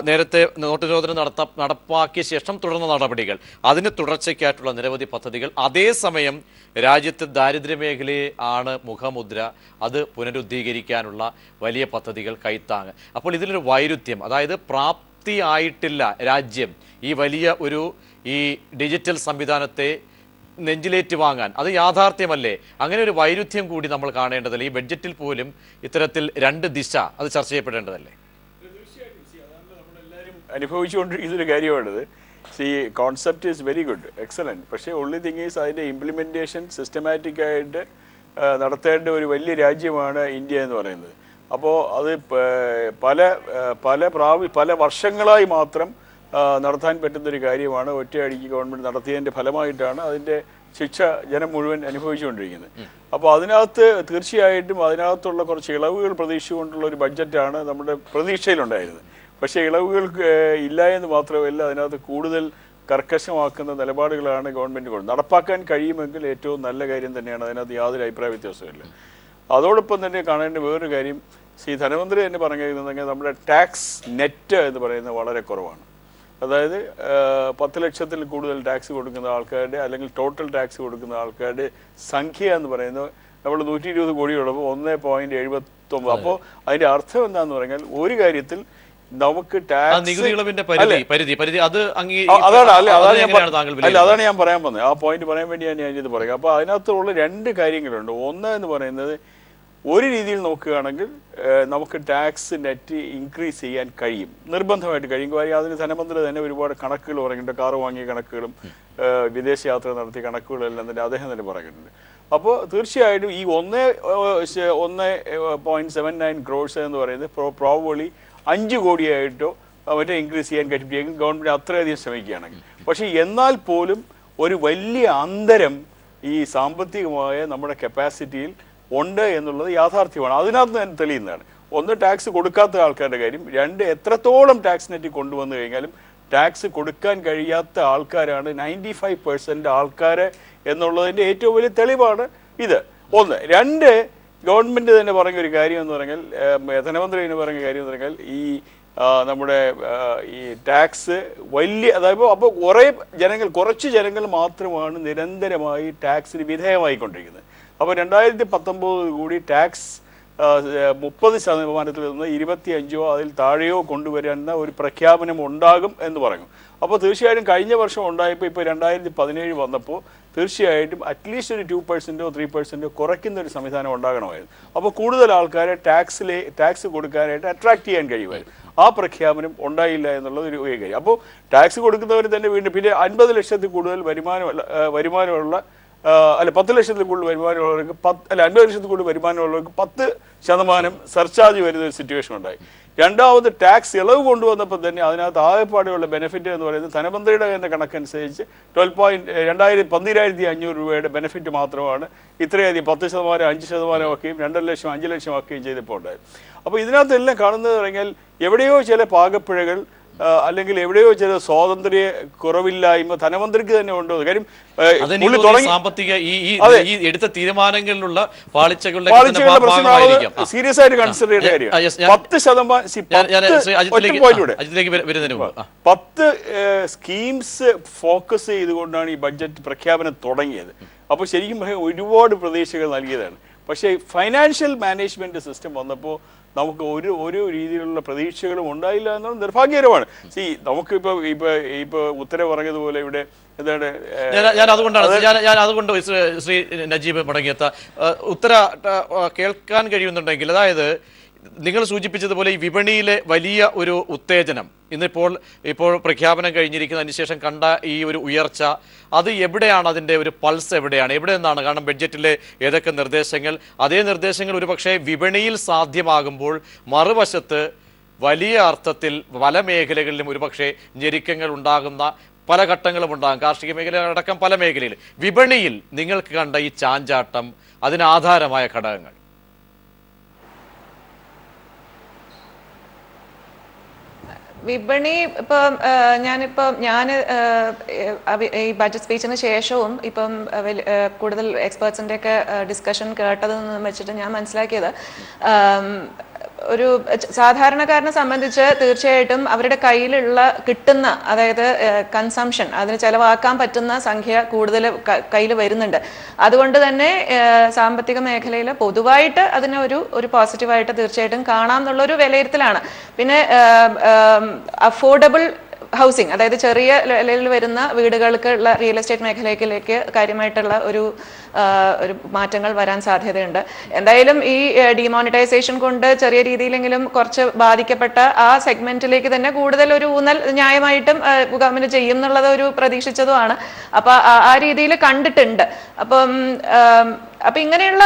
നേരത്തെ നോട്ട് നിരോധനം നടപ്പാക്കിയ ശേഷം തുടർന്ന നടപടികൾ, അതിന് തുടർച്ചയ്ക്കായിട്ടുള്ള നിരവധി പദ്ധതികൾ. അതേസമയം രാജ്യത്തെ ദാരിദ്ര്യ മേഖലയെ ആണ് മുഖമുദ്ര, അത് പുനരുദ്ധീകരിക്കാനുള്ള വലിയ പദ്ധതികൾ, കൈത്താങ്. അപ്പോൾ ഇതിലൊരു വൈരുദ്ധ്യം, അതായത് പ്രാപ്തിയായിട്ടില്ല രാജ്യം ഈ വലിയ ഈ ഡിജിറ്റൽ സംവിധാനത്തെ നെഞ്ചിലേറ്റ് വാങ്ങാൻ. അത് യാഥാർത്ഥ്യമല്ലേ? അങ്ങനെ ഒരു വൈരുദ്ധ്യം കൂടി നമ്മൾ കാണേണ്ടതല്ലേ? ഈ ബഡ്ജറ്റിൽ പോലും ഇത്തരത്തിൽ 2 ദിശ അത് ചർച്ച ചെയ്യപ്പെടേണ്ടതല്ലേ? നമ്മളെല്ലാവരും അനുഭവിച്ചുകൊണ്ടിരിക്കുന്നൊരു കാര്യമാണിത്. Concept is very good, excellent. പക്ഷേ ഒൺലി തിങ് ഈസ് അതിൻ്റെ ഇംപ്ലിമെൻറ്റേഷൻ സിസ്റ്റമാറ്റിക്കായിട്ട് നടത്തേണ്ട ഒരു വലിയ രാജ്യമാണ് ഇന്ത്യ എന്ന് പറയുന്നത്. അപ്പോൾ അത് പല വർഷങ്ങളായി മാത്രം നടത്താൻ പറ്റുന്നൊരു കാര്യമാണ്. ഒറ്റയടിക്ക് ഗവൺമെൻറ് നടത്തിയതിൻ്റെ ഫലമായിട്ടാണ് അതിൻ്റെ ശിക്ഷ ജനം മുഴുവൻ അനുഭവിച്ചുകൊണ്ടിരിക്കുന്നത്. അപ്പോൾ അതിനകത്ത് തീർച്ചയായിട്ടും അതിനകത്തുള്ള കുറച്ച് ഇളവുകൾ പ്രതീക്ഷിച്ചുകൊണ്ടുള്ള ഒരു ബഡ്ജറ്റാണ് നമ്മുടെ പ്രതീക്ഷയിലുണ്ടായിരുന്നത്. പക്ഷേ ഇളവുകൾ ഇല്ല എന്ന് മാത്രമല്ല, അതിനകത്ത് കൂടുതൽ കർക്കശമാക്കുന്ന നിലപാടുകളാണ് ഗവൺമെൻറ് നടപ്പാക്കാൻ കഴിയുമെങ്കിൽ ഏറ്റവും നല്ല കാര്യം തന്നെയാണ്. അതിനകത്ത് യാതൊരു അഭിപ്രായ വ്യത്യാസമില്ല. അതോടൊപ്പം തന്നെ കാണേണ്ട വേറൊരു കാര്യം, ധനമന്ത്രി തന്നെ പറഞ്ഞിരുന്നെങ്കിൽ നമ്മുടെ ടാക്സ് നെറ്റ് എന്ന് പറയുന്നത് വളരെ കുറവാണ്. അതായത് 10 ലക്ഷത്തിൽ കൂടുതൽ ടാക്സ് കൊടുക്കുന്ന ആൾക്കാരുടെ, അല്ലെങ്കിൽ ടോട്ടൽ ടാക്സ് കൊടുക്കുന്ന ആൾക്കാരുടെ സംഖ്യ എന്ന് പറയുന്നത് നമ്മൾ 120 കോടിയുള്ളപ്പോൾ 1.79. അപ്പോൾ അതിൻ്റെ അർത്ഥം എന്താണെന്ന് പറഞ്ഞാൽ, ഒരു കാര്യത്തിൽ നമുക്ക് നികുതി ഇളവിന്റെ പരിധി അത് അതാണ് ഞാൻ പറയാൻ വന്നത്. ആ പോയിന്റ് പറയാൻ വേണ്ടിയാണ് ഞാൻ ഇത് പറയുക. അപ്പോൾ അതിനകത്തുള്ള രണ്ട് കാര്യങ്ങളുണ്ട്. ഒന്ന് എന്ന് പറയുന്നത്, ഒരു രീതിയിൽ നോക്കുകയാണെങ്കിൽ നമുക്ക് ടാക്സ് നെറ്റ് ഇൻക്രീസ് ചെയ്യാൻ കഴിയും, നിർബന്ധമായിട്ട് കഴിയും. കാര്യം അതിന് ധനമന്ത്രി തന്നെ ഒരുപാട് കണക്കുകൾ പറയുന്നുണ്ട്. കാറ് വാങ്ങിയ കണക്കുകളും വിദേശയാത്ര നടത്തിയ കണക്കുകളും എല്ലാം തന്നെ അദ്ദേഹം തന്നെ പറയുന്നുണ്ട്. അപ്പോൾ തീർച്ചയായിട്ടും ഈ 1.79 crores എന്ന് പറയുന്നത് പ്രോബബ്ലി 5 കോടിയായിട്ടോ മറ്റേ ഇൻക്രീസ് ചെയ്യാൻ കഴിയുമെങ്കിൽ ഗവൺമെൻറ് അത്രയധികം ശ്രമിക്കുകയാണെങ്കിൽ. പക്ഷേ എന്നാൽ പോലും ഒരു വലിയ അന്തരം ഈ സാമ്പത്തികമായ നമ്മുടെ കപ്പാസിറ്റിയിൽ ഉണ്ട് എന്നുള്ളത് യാഥാർത്ഥ്യമാണ്. അതിനകത്ത് തന്നെ തെളിയുന്നതാണ്. ഒന്ന്, ടാക്സ് കൊടുക്കാത്ത ആൾക്കാരുടെ കാര്യം. രണ്ട്, എത്രത്തോളം ടാക്സ് നെറ്റ് കൊണ്ടുവന്നു കഴിഞ്ഞാലും ടാക്സ് കൊടുക്കാൻ കഴിയാത്ത ആൾക്കാരാണ് 95% ആൾക്കാർ എന്നുള്ളതിൻ്റെ ഏറ്റവും വലിയ തെളിവാണ് ഇത്. ഒന്ന്. രണ്ട്, ഗവൺമെൻറ് തന്നെ പറഞ്ഞൊരു കാര്യം എന്ന് പറഞ്ഞാൽ, ധനമന്ത്രി തന്നെ പറഞ്ഞ കാര്യം എന്ന് പറഞ്ഞാൽ, ഈ നമ്മുടെ ഈ ടാക്സ് വലിയ, അതായത് അപ്പോൾ കുറച്ച് ജനങ്ങൾ മാത്രമാണ് നിരന്തരമായി ടാക്സിന് വിധേയമായിക്കൊണ്ടിരിക്കുന്നത്. അപ്പോൾ 2019 കൂടി ടാക്സ് 30% നിന്ന് 25% അതിൽ താഴെയോ കൊണ്ടുവരുന്ന ഒരു പ്രഖ്യാപനം ഉണ്ടാകും എന്ന് പറഞ്ഞു. അപ്പോൾ തീർച്ചയായിട്ടും കഴിഞ്ഞ വർഷം ഉണ്ടായപ്പോൾ ഇപ്പോൾ 2017 വന്നപ്പോൾ തീർച്ചയായിട്ടും അറ്റ്ലീസ്റ്റ് ഒരു 2%ഓ 3%ഓ കുറയ്ക്കുന്ന ഒരു സംവിധാനം ഉണ്ടാകണമായിരുന്നു. അപ്പോൾ കൂടുതൽ ആൾക്കാരെ ടാക്സ് കൊടുക്കാനായിട്ട് അട്രാക്ട് ചെയ്യാൻ കഴിയുമായിരുന്നു. ആ പ്രഖ്യാപനം ഉണ്ടായില്ല എന്നുള്ളത് ഒരു കാര്യം. അപ്പോൾ ടാക്സ് കൊടുക്കുന്നവർ തന്നെ വീണ്ടും പിന്നെ 50 ലക്ഷത്തിൽ കൂടുതൽ വരുമാനമുള്ള 10 ലക്ഷത്തിൽ കൂടുതൽ വരുമാനമുള്ളവർക്ക് 50 ലക്ഷത്തിൽ കൂടുതൽ വരുമാനമുള്ളവർക്ക് 10% സർചാർജ് വരുന്ന ഒരു സിറ്റുവേഷൻ ഉണ്ടായി. രണ്ടാമത് ടാക്സ് ഇളവ് കൊണ്ടുവന്നപ്പോൾ തന്നെ അതിനകത്ത് ആകെപ്പാടെയുള്ള ബെനിഫിറ്റ് എന്ന് പറയുന്നത് ധനമന്ത്രിയുടെ തന്നെ കണക്കനുസരിച്ച് 12,500 രൂപയുടെ ബെനിഫിറ്റ് മാത്രമാണ് ഇത്രയധികം 10%, 5% ആക്കുകയും 2 ലക്ഷം 5 ലക്ഷം ആക്കുകയും ചെയ്തപ്പോൾ ഉണ്ടായത്. അപ്പോൾ ഇതിനകത്തെല്ലാം കാണുന്നത് പറഞ്ഞാൽ എവിടെയോ ചില പാകപ്പിഴകൾ അല്ലെങ്കിൽ എവിടെയോ ചില സ്വാതന്ത്ര്യ കുറവില്ലായ്മ ധനമന്ത്രിക്ക് തന്നെ ഉണ്ടോ? കാര്യം സാമ്പത്തിക ഈ എടുത്ത തീരുമാനങ്ങളിലുള്ള പാളിച്ചകളുടെ സീരിയസ് ആയിട്ട് കൺസിഡർ ചെയ്യേണ്ട കാര്യം. 10 സ്കീംസ് ഫോക്കസ് ചെയ്തുകൊണ്ടാണ് ഈ ബഡ്ജറ്റ് പ്രഖ്യാപനം തുടങ്ങിയത്. അപ്പോൾ ശരിക്കും പറയാൻ ഒരുപാട് പ്രതീക്ഷകൾ നൽകിയതാണ്. പക്ഷേ ഫൈനാൻഷ്യൽ മാനേജ്മെന്റ് സിസ്റ്റം വന്നപ്പോൾ നമുക്ക് ഒരു രീതിയിലുള്ള പ്രതീക്ഷകളും ഉണ്ടായില്ല എന്നുള്ളത് നിർഭാഗ്യകരമാണ്. ഇപ്പൊ ഉത്തരവ് പറഞ്ഞതുപോലെ ഇവിടെ എന്താണ്, ഞാൻ അതുകൊണ്ട് ശ്രീ നജീബ് മടങ്ങിയെത്ത ഉത്തര കേൾക്കാൻ കഴിയുന്നുണ്ടെങ്കിൽ, അതായത് നിങ്ങൾ സൂചിപ്പിച്ചതുപോലെ ഈ വിപണിയിലെ വലിയ ഒരു ഉത്തേജനം ഇപ്പോൾ പ്രഖ്യാപനം കഴിഞ്ഞിരിക്കുന്നതിന് ശേഷം കണ്ട ഈ ഒരു ഉയർച്ച, അത് എവിടെയാണ്? അതിൻ്റെ ഒരു പൾസ് എവിടെ നിന്നാണ്? കാരണം ബഡ്ജറ്റിലെ ഏതൊക്കെ നിർദ്ദേശങ്ങൾ, അതേ നിർദ്ദേശങ്ങൾ ഒരുപക്ഷെ വിപണിയിൽ സാധ്യമാകുമ്പോൾ മറുവശത്ത് വലിയ അർത്ഥത്തിൽ പല മേഖലകളിലും ഒരുപക്ഷെ ഞെരുക്കങ്ങൾ ഉണ്ടാകുന്ന പല ഘട്ടങ്ങളും ഉണ്ടാകും. കാർഷിക മേഖലയടക്കം പല മേഖലയിൽ വിപണിയിൽ നിങ്ങൾക്ക് കണ്ട ഈ ചാഞ്ചാട്ടം, അതിനാധാരമായ ഘടകങ്ങൾ. വിപണി ഞാൻ ഈ ബഡ്ജറ്റ് സ്പീച്ചിന് ശേഷവും കൂടുതൽ എക്സ്പേർട്സിന്റെ ഒക്കെ ഡിസ്കഷൻ കേട്ടതിൽ നിന്ന് വെച്ചിട്ട് ഞാൻ മനസ്സിലാക്കിയത്, ഒരു സാധാരണക്കാരനെ സംബന്ധിച്ച് തീർച്ചയായിട്ടും അവരുടെ കിട്ടുന്ന അതായത് കൺസംഷൻ, അതിന് ചെലവാക്കാൻ പറ്റുന്ന സംഖ്യ കൂടുതൽ കയ്യിൽ വരുന്നുണ്ട്. അതുകൊണ്ട് തന്നെ സാമ്പത്തിക മേഖലയിൽ പൊതുവായിട്ട് അതിനെ ഒരു പോസിറ്റീവായിട്ട് തീർച്ചയായിട്ടും കാണാം എന്നുള്ളൊരു വിലയിരുത്തലാണ്. പിന്നെ അഫോർഡബിൾ ഹൗസിംഗ്, അതായത് ചെറിയ നിലയിൽ വരുന്ന വീടുകൾക്കുള്ള റിയൽ എസ്റ്റേറ്റ് മേഖലയിലേക്ക് കാര്യമായിട്ടുള്ള ഒരു മാറ്റങ്ങൾ വരാൻ സാധ്യതയുണ്ട്. എന്തായാലും ഈ ഡിമോണിറ്റൈസേഷൻ കൊണ്ട് ചെറിയ രീതിയിലെങ്കിലും കുറച്ച് ബാധിക്കപ്പെട്ട ആ സെഗ്മെന്റിലേക്ക് തന്നെ കൂടുതൽ ഒരു ഊന്നൽ ന്യായമായിട്ടും ഗവൺമെന്റ് ചെയ്യും എന്നുള്ളത് ഒരു പ്രതീക്ഷിച്ചതുമാണ്. അപ്പൊ ആ രീതിയിൽ കണ്ടിട്ടുണ്ട്. അപ്പൊ ഇങ്ങനെയുള്ള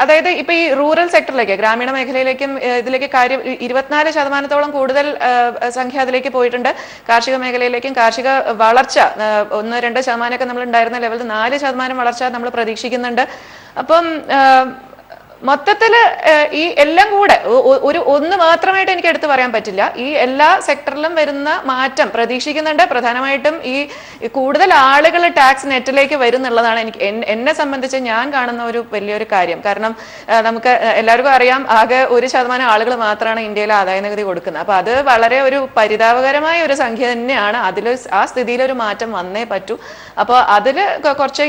അതായത് ഇപ്പൊ ഈ റൂറൽ സെക്ടറിലേക്ക്, ഗ്രാമീണ മേഖലയിലേക്കും ഇതിലേക്ക് 24% കൂടുതൽ സംഖ്യ അതിലേക്ക് പോയിട്ടുണ്ട്. കാർഷിക മേഖലയിലേക്കും കാർഷിക വളർച്ച 1-2% നമ്മൾ ഉണ്ടായിരുന്ന ലെവലിൽ 4% വളർച്ച നമ്മൾ പ്രതീക്ഷിക്കുന്നുണ്ട്. അപ്പം മൊത്തത്തില് ഈ എല്ലാം കൂടെ ഒന്ന് മാത്രമായിട്ട് എനിക്ക് എടുത്തു പറയാൻ പറ്റില്ല. ഈ എല്ലാ സെക്ടറിലും വരുന്ന മാറ്റം പ്രതീക്ഷിക്കുന്നുണ്ട്. പ്രധാനമായിട്ടും ഈ കൂടുതൽ ആളുകൾ ടാക്സ് നെറ്റിലേക്ക് വരുന്നുള്ളതാണ് എന്നെ സംബന്ധിച്ച് ഞാൻ കാണുന്ന ഒരു വലിയൊരു കാര്യം. കാരണം നമുക്ക് എല്ലാവർക്കും അറിയാം, ആകെ 1% ആളുകൾ മാത്രമാണ് ഇന്ത്യയിൽ ആദായ നികുതി കൊടുക്കുന്നത്. അപ്പൊ അത് വളരെ ഒരു പരിതാപകരമായ ഒരു സംഖ്യ തന്നെയാണ്. ആ സ്ഥിതിയിലൊരു മാറ്റം വന്നേ പറ്റൂ. അപ്പോൾ അതിൽ കുറച്ച്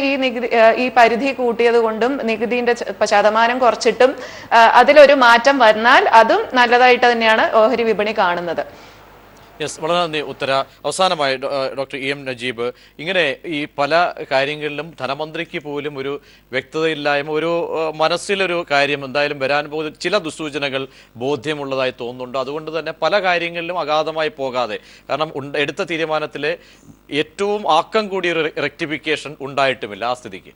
ഈ പരിധി കൂട്ടിയത് കൊണ്ടും നികുതിന്റെ ശതമാനം കുറച്ച് കുറച്ചിട്ടും അതിലൊരു മാറ്റം വന്നാൽ അതും നല്ലതായിട്ട് തന്നെയാണ് ഓഹരി വിപണി കാണുന്നത്. യെസ്, വളരെ നന്ദി ഉത്തര. അവസാനമായി ഡോക്ടർ ഇ എം നജീബ്, ഇങ്ങനെ ഈ പല കാര്യങ്ങളിലും ധനമന്ത്രിക്ക് പോലും ഒരു വ്യക്തതയില്ലായ്മ, ഒരു മനസ്സിലൊരു കാര്യം എന്തായാലും വരാൻ പോകുന്ന ചില ദുസ്സൂചനകൾ ബോധ്യമുള്ളതായി തോന്നുന്നുണ്ട്. അതുകൊണ്ട് തന്നെ പല കാര്യങ്ങളിലും അഗാധമായി പോകാതെ, കാരണം എടുത്ത തീരുമാനത്തിലെ ഏറ്റവും ആക്കം കൂടിയൊരു റെക്ടിഫിക്കേഷൻ ഉണ്ടായിട്ടുമില്ല ആ സ്ഥിതിക്ക്.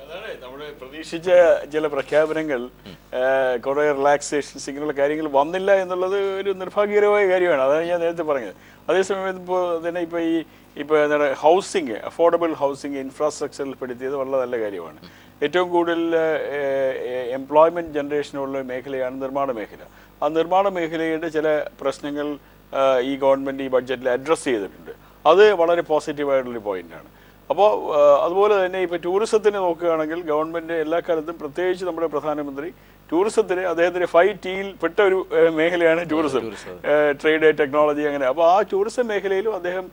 അതാണ് നമ്മൾ പ്രതീക്ഷിച്ച ചില പ്രഖ്യാപനങ്ങൾ, കുറെ റിലാക്സേഷൻസ്, ഇങ്ങനെയുള്ള കാര്യങ്ങൾ വന്നില്ല എന്നുള്ളത് ഒരു നിർഭാഗ്യകരമായ കാര്യമാണ്. അതാണ് ഞാൻ നേരത്തെ പറഞ്ഞത്. അതേസമയം ഇപ്പോൾ തന്നെ ഇപ്പോൾ എന്താണ് ഹൗസിങ്, അഫോർഡബിൾ ഹൗസിങ് ഇൻഫ്രാസ്ട്രക്ചറിൽ പെടുത്തിയത് വളരെ നല്ല കാര്യമാണ്. ഏറ്റവും കൂടുതൽ എംപ്ലോയ്മെൻറ്റ് ജനറേഷനുള്ള മേഖലയാണ് നിർമ്മാണ മേഖല. ആ നിർമ്മാണ മേഖലയുടെ ചില പ്രശ്നങ്ങൾ ഈ ഗവൺമെൻറ് ഈ ബഡ്ജറ്റിൽ അഡ്രസ്സ് ചെയ്തിട്ടുണ്ട്. അത് വളരെ പോസിറ്റീവായിട്ടുള്ളൊരു പോയിൻ്റാണ്. അപ്പോൾ അതുപോലെ തന്നെ ഇപ്പോൾ ടൂറിസത്തിന് നോക്കുകയാണെങ്കിൽ ഗവൺമെൻറ് എല്ലാ കാലത്തും, പ്രത്യേകിച്ച് നമ്മുടെ പ്രധാനമന്ത്രി ടൂറിസത്തിന് അദ്ദേഹത്തിൻ്റെ 5Tയിൽ പെട്ട ഒരു മേഖലയാണ് ടൂറിസം, ട്രേഡ്, ടെക്നോളജി, അങ്ങനെ. അപ്പോൾ ആ ടൂറിസം മേഖലയിലും അദ്ദേഹം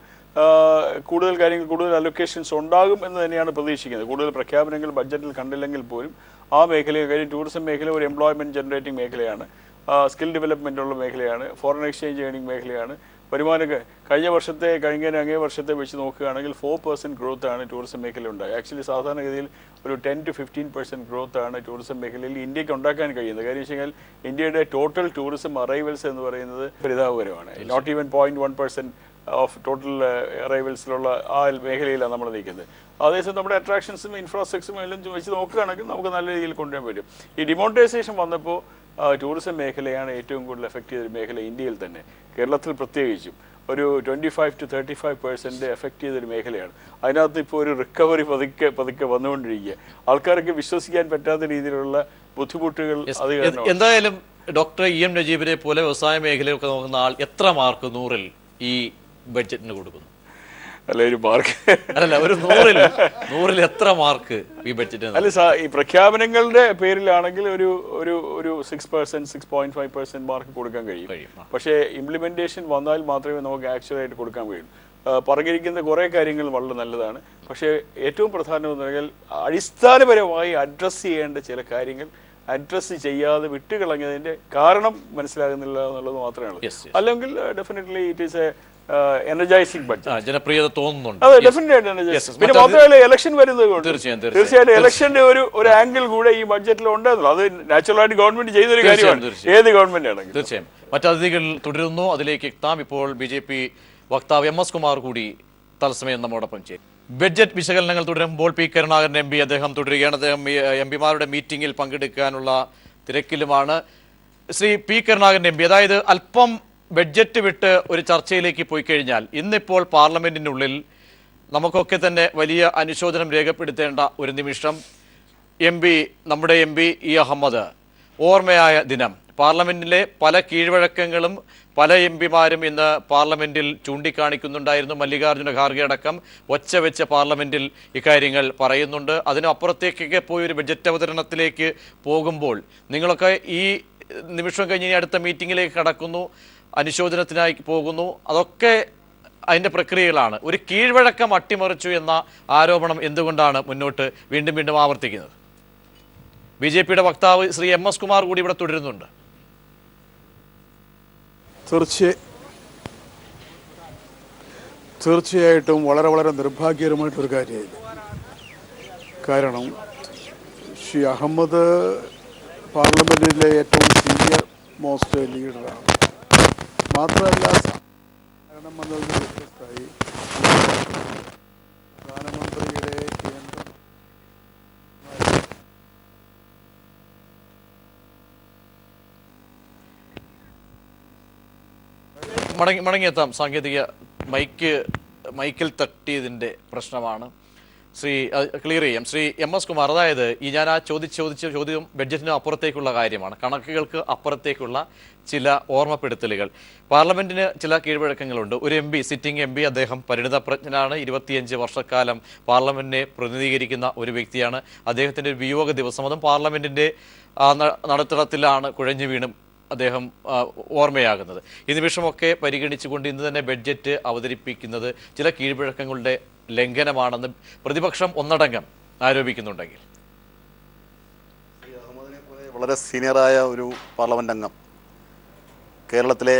കൂടുതൽ കാര്യങ്ങൾ, കൂടുതൽ അലൊക്കേഷൻസ് ഉണ്ടാകും എന്ന് തന്നെയാണ് പ്രതീക്ഷിക്കുന്നത്. കൂടുതൽ പ്രഖ്യാപനങ്ങൾ ബഡ്ജറ്റിൽ കണ്ടില്ലെങ്കിൽ പോലും ആ മേഖലയിൽ, കാര്യം ടൂറിസം മേഖല ഒരു എംപ്ലോയ്മെൻറ്റ് ജനറേറ്റിംഗ് മേഖലയാണ്, സ്കിൽ ഡെവലപ്മെൻ്റ് ഉള്ള മേഖലയാണ്, ഫോറിൻ എക്സ്ചേഞ്ച് ഏണിംഗ് മേഖലയാണ്. കഴിഞ്ഞ അങ്ങേ വർഷത്തെ വെച്ച് നോക്കുകയാണെങ്കിൽ 4% ഗ്രോത്ത് ആണ് ടൂറിസം മേഖല ഉണ്ടായി. ആക്ച്വലി സാധാരണഗതിയിൽ ഒരു 10 to 15% ഗ്രോത്ത് ആണ് ടൂറിസം മേഖലയിൽ ഇന്ത്യക്ക് ഉണ്ടാക്കാൻ കഴിയുന്നത്. കാര്യം വെച്ച് കഴിഞ്ഞാൽ ഇന്ത്യയുടെ ടോട്ടൽ ടൂറിസം അറൈവൽസ് എന്ന് പറയുന്നത് പരിതാപകരമാണ്. നോട്ട് ഈവൻ 0.1% ഓഫ് ടോട്ടൽ അറൈവൽസിലുള്ള ആ മേഖലയിലാണ് നമ്മൾ നിൽക്കുന്നത്. അതേസമയം നമ്മുടെ അട്രാക്ഷൻസും ഇൻഫ്രാസ്ട്രക്ചറും എല്ലാം വെച്ച് നോക്കുകയാണെങ്കിൽ നമുക്ക് നല്ല രീതിയിൽ കൊണ്ടുവരാൻ പറ്റും. ഈ ഡിമോണിറ്റൈസേഷൻ വന്നപ്പോൾ ടൂറിസം മേഖലയാണ് ഏറ്റവും കൂടുതൽ എഫക്റ്റ് ചെയ്തൊരു മേഖല ഇന്ത്യയിൽ തന്നെ, കേരളത്തിൽ പ്രത്യേകിച്ചും. ഒരു 25 to 35% എഫക്റ്റ് ചെയ്തൊരു മേഖലയാണ്. അതിനകത്ത് ഇപ്പോൾ ഒരു റിക്കവറി പതുക്കെ വന്നുകൊണ്ടിരിക്കുക. ആൾക്കാർക്ക് വിശ്വസിക്കാൻ പറ്റാത്ത രീതിയിലുള്ള ബുദ്ധിമുട്ടുകൾ അത് കാരണം. എന്തായാലും ഡോക്ടർ ഇ എം നജീബിനെ പോലെ വ്യവസായ മേഖലയൊക്കെ നോക്കുന്ന ആൾ എത്ര മാർക്ക് 100-ൽ ഈ ബഡ്ജറ്റിന് കൊടുക്കുന്നു? അല്ല, ഒരു മാർക്ക് അല്ല, ഒരു 100-ൽ എത്ര മാർക്ക് ഈ ബഡ്ജറ്റിന്? അല്ല, ഈ പ്രഖ്യാപനങ്ങളുടെ പേരിലാണെങ്കിൽ ഒരു 6%, 6.5% മാർക്ക് കൊടുക്കാൻ കഴിയും. പക്ഷേ ഇംപ്ലിമെന്റേഷൻ വന്നാൽ മാത്രമേ നമുക്ക് ആക്ച്വലായിട്ട് കൊടുക്കാൻ കഴിയൂ. പറഞ്ഞിരിക്കുന്ന കുറേ കാര്യങ്ങൾ വളരെ നല്ലതാണ്. പക്ഷേ ഏറ്റവും പ്രധാനമെന്ന് പറഞ്ഞാൽ അടിസ്ഥാനപരമായി അഡ്രസ്സ് ചെയ്യേണ്ട ചില കാര്യങ്ങൾ അഡ്രസ്സ് ചെയ്യാതെ വിട്ടുകളഞ്ഞതിന്റെ കാരണം മനസ്സിലാകുന്നില്ല എന്നുള്ളത് മാത്രമേ ഉള്ളൂ. അല്ലെങ്കിൽ definitely it is a energising budget. ജനപ്രിയത തോന്നുന്നുണ്ട്. അതെ, ഡെഫിനറ്റ്ലി. പിന്നെ മാത്രമല്ല ഇലക്ഷൻ വരുന്നത് കൊണ്ട് തീർച്ചയായിട്ടും ഇലക്ഷന്റെ ഒരു ആംഗിൾ കൂടെ ഈ ബഡ്ജറ്റിൽ ഉണ്ടെന്നുള്ളൂ. അത് നാച്ചുറലായിട്ട് ഗവൺമെന്റ് ചെയ്തൊരു കാര്യമാണ്, ഏത് ഗവൺമെന്റ് ആണെങ്കിൽ. തീർച്ചയായും മറ്റതിഥികൾ തുടരുന്നു, അതിലേക്ക് എത്താം. ഇപ്പോൾ BJP വക്താവ് MS കുമാർ കൂടി തത്സമയം നമ്മോടൊപ്പം ചെയ്യും. ബഡ്ജറ്റ് വിശകലനങ്ങൾ തുടരുമ്പോൾ പി കരുണാകരൻ MP അദ്ദേഹം തുടരുകയാണ്. അദ്ദേഹം MP-മാരുടെ മീറ്റിംഗിൽ പങ്കെടുക്കാനുള്ള തിരക്കിലുമാണ്. ശ്രീ പി കരുണാകരൻ MP, അതായത് അല്പം ബഡ്ജറ്റ് വിട്ട് ഒരു ചർച്ചയിലേക്ക് പോയി കഴിഞ്ഞാൽ ഇന്നിപ്പോൾ പാർലമെന്റിനുള്ളിൽ നമുക്കൊക്കെ തന്നെ വലിയ അനുശോചനം രേഖപ്പെടുത്തേണ്ട ഒരു നിമിഷം. നമ്മുടെ MP E അഹമ്മദ് ഓർമ്മയായ ദിനം. പാർലമെന്റിലെ പല കീഴ്വഴക്കങ്ങളും പല MP-മാരും ഇന്ന് പാർലമെന്റിൽ ചൂണ്ടിക്കാണിക്കുന്നുണ്ടായിരുന്നു. മല്ലികാർജ്ജുന ഖാർഗെ അടക്കം ഒച്ച വെച്ച് പാർലമെന്റിൽ ഇക്കാര്യങ്ങൾ പറയുന്നുണ്ട്. അതിനപ്പുറത്തേക്കൊക്കെ പോയി ഒരു ബഡ്ജറ്റ് അവതരണത്തിലേക്ക് പോകുമ്പോൾ നിങ്ങളൊക്കെ ഈ നിമിഷം കഴിഞ്ഞ് ഇനി അടുത്ത മീറ്റിങ്ങിലേക്ക് കടക്കുന്നു, അനുശോചനത്തിനായി പോകുന്നു. അതൊക്കെ അതിൻ്റെ പ്രക്രിയകളാണ്. ഒരു കീഴ്വഴക്കം അട്ടിമറിച്ചു എന്ന ആരോപണം എന്തുകൊണ്ടാണ് മുന്നോട്ട് വീണ്ടും വീണ്ടും ആവർത്തിക്കുന്നത്? BJP-യുടെ വക്താവ് ശ്രീ MS കുമാർ കൂടി ഇവിടെ തുടരുന്നുണ്ട്. തീർച്ചയായിട്ടും വളരെ വളരെ നിർഭാഗ്യകരമായിട്ടൊരു കാര്യമായിരുന്നു. കാരണം ശ്രീ അഹമ്മദ് പാർലമെന്റിലെ ഏറ്റവും സീനിയർ മോസ്റ്റ് ലീഡറാണ്. മാത്രമല്ല, കാരണം വന്നതിന് വ്യത്യസ്തമായി പ്രധാനമന്ത്രിയുടെ കേന്ദ്ര മടങ്ങിയെത്താം. സാങ്കേതിക മൈക്കിൽ തട്ടിയതിൻ്റെ പ്രശ്നമാണ്. ക്ലിയർ ചെയ്യാം. ശ്രീ MS കുമാർ, അതായത് ഈ ഞാൻ ആ ചോദിച്ച ചോദ്യം ബഡ്ജറ്റിന് അപ്പുറത്തേക്കുള്ള കാര്യമാണ്, കണക്കുകൾക്ക് അപ്പുറത്തേക്കുള്ള ചില ഓർമ്മപ്പെടുത്തലുകൾ. പാർലമെന്റിന് ചില കീഴ്വഴക്കങ്ങളുണ്ട്. ഒരു സിറ്റിംഗ് MP അദ്ദേഹം പരിണിതപ്രജ്ഞനാണ്. 25 വർഷക്കാലം പാർലമെന്റിനെ പ്രതിനിധീകരിക്കുന്ന ഒരു വ്യക്തിയാണ്. അദ്ദേഹത്തിൻ്റെ വിയോഗ ദിവസം അതും പാർലമെന്റിന്റെ നടുത്തളത്തിലാണ് കുഴഞ്ഞു വീണും അദ്ദേഹം ഓർമ്മയാകുന്നത്. ഈ നിമിഷമൊക്കെ പരിഗണിച്ചുകൊണ്ട് ഇന്ന് തന്നെ ബഡ്ജറ്റ് അവതരിപ്പിക്കുന്നത് ചില കീഴ്വഴക്കങ്ങളുടെ ലംഘനമാണെന്ന് പ്രതിപക്ഷം ഒന്നടങ്കം ആരോപിക്കുന്നുണ്ടെങ്കിൽ? അഹമ്മദിനെ വളരെ സീനിയറായ ഒരു പാർലമെൻ്റ് അംഗം, കേരളത്തിലെ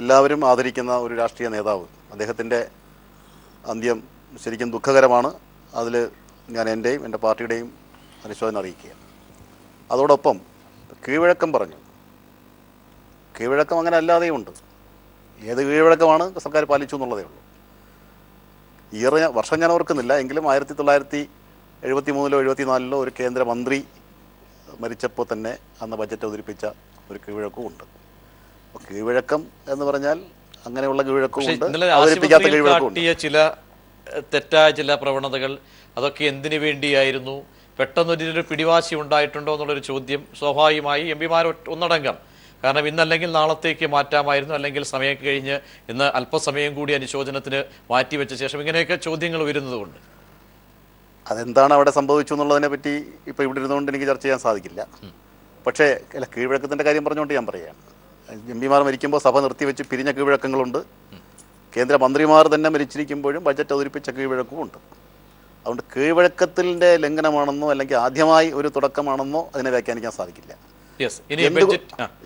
എല്ലാവരും ആദരിക്കുന്ന ഒരു രാഷ്ട്രീയ നേതാവ്, അദ്ദേഹത്തിൻ്റെ അന്ത്യം ശരിക്കും ദുഃഖകരമാണ്. അതിൽ ഞാൻ എൻ്റെയും എൻ്റെ പാർട്ടിയുടെയും അനുശോചനം അറിയിക്കുക. അതോടൊപ്പം കീഴ്വഴക്കം പറഞ്ഞു. കീഴ്വഴക്കം അങ്ങനെ അല്ലാതെയും ഉണ്ട്. ഏത് കീഴ്വഴക്കമാണ് സർക്കാർ പാലിച്ചു എന്നുള്ളതേ ഉള്ളൂ. വർഷം ഞാൻ ഓർക്കുന്നില്ല, എങ്കിലും 1973 74 ഒരു കേന്ദ്രമന്ത്രി മരിച്ചപ്പോൾ തന്നെ അന്ന് ബജറ്റ് അവതരിപ്പിച്ച ഒരു കീഴ്വഴക്കവും ഉണ്ട്. അപ്പോൾ കീഴ്വഴക്കം എന്ന് പറഞ്ഞാൽ അങ്ങനെയുള്ള കീഴ്വഴക്കവും ഉണ്ട്, അവതരിപ്പിക്കാത്ത കീഴ്വഴക്കവും ഉണ്ട്. ചില തെറ്റായ ചില പ്രവണതകൾ അതൊക്കെ എന്തിനു വേണ്ടിയായിരുന്നു? പെട്ടെന്നൊരു പിടിവാശി ഉണ്ടായിട്ടുണ്ടോ എന്നുള്ളൊരു ചോദ്യം സ്വാഭാവികമായി എം പിമാർ ഒന്നടങ്കം. കാരണം ഇന്നല്ലെങ്കിൽ നാളത്തേക്ക് മാറ്റാമായിരുന്നു, അല്ലെങ്കിൽ സമയം കഴിഞ്ഞ് ഇന്ന് അല്പസമയം കൂടി അനുശോചനത്തിന് മാറ്റിവെച്ച ശേഷം ഇങ്ങനെയൊക്കെ ചോദ്യങ്ങൾ വരുന്നതുകൊണ്ട് അതെന്താണ് അവിടെ സംഭവിച്ചു എന്നുള്ളതിനെ പറ്റി ഇപ്പോൾ ഇവിടെ ഇരുന്നുകൊണ്ട് എനിക്ക് ചർച്ച ചെയ്യാൻ സാധിക്കില്ല. പക്ഷേ അല്ല, കീഴ്വഴക്കത്തിൻ്റെ കാര്യം പറഞ്ഞുകൊണ്ട് ഞാൻ പറയുകയാണ്. എം പിമാർ മരിക്കുമ്പോൾ സഭ നിർത്തിവെച്ച് പിരിഞ്ഞ കീഴ്വഴക്കങ്ങളുണ്ട്. കേന്ദ്രമന്ത്രിമാർ തന്നെ മരിച്ചിരിക്കുമ്പോഴും ബജറ്റ് അവതരിപ്പിച്ച കീഴ്വഴക്കവും ഉണ്ട്. അതുകൊണ്ട് കീഴ്വഴക്കത്തിൻ്റെ ലംഘനമാണെന്നോ അല്ലെങ്കിൽ ആദ്യമായി ഒരു തുടക്കമാണെന്നോ അതിനെ വ്യാഖ്യാനിക്കാൻ സാധിക്കില്ല.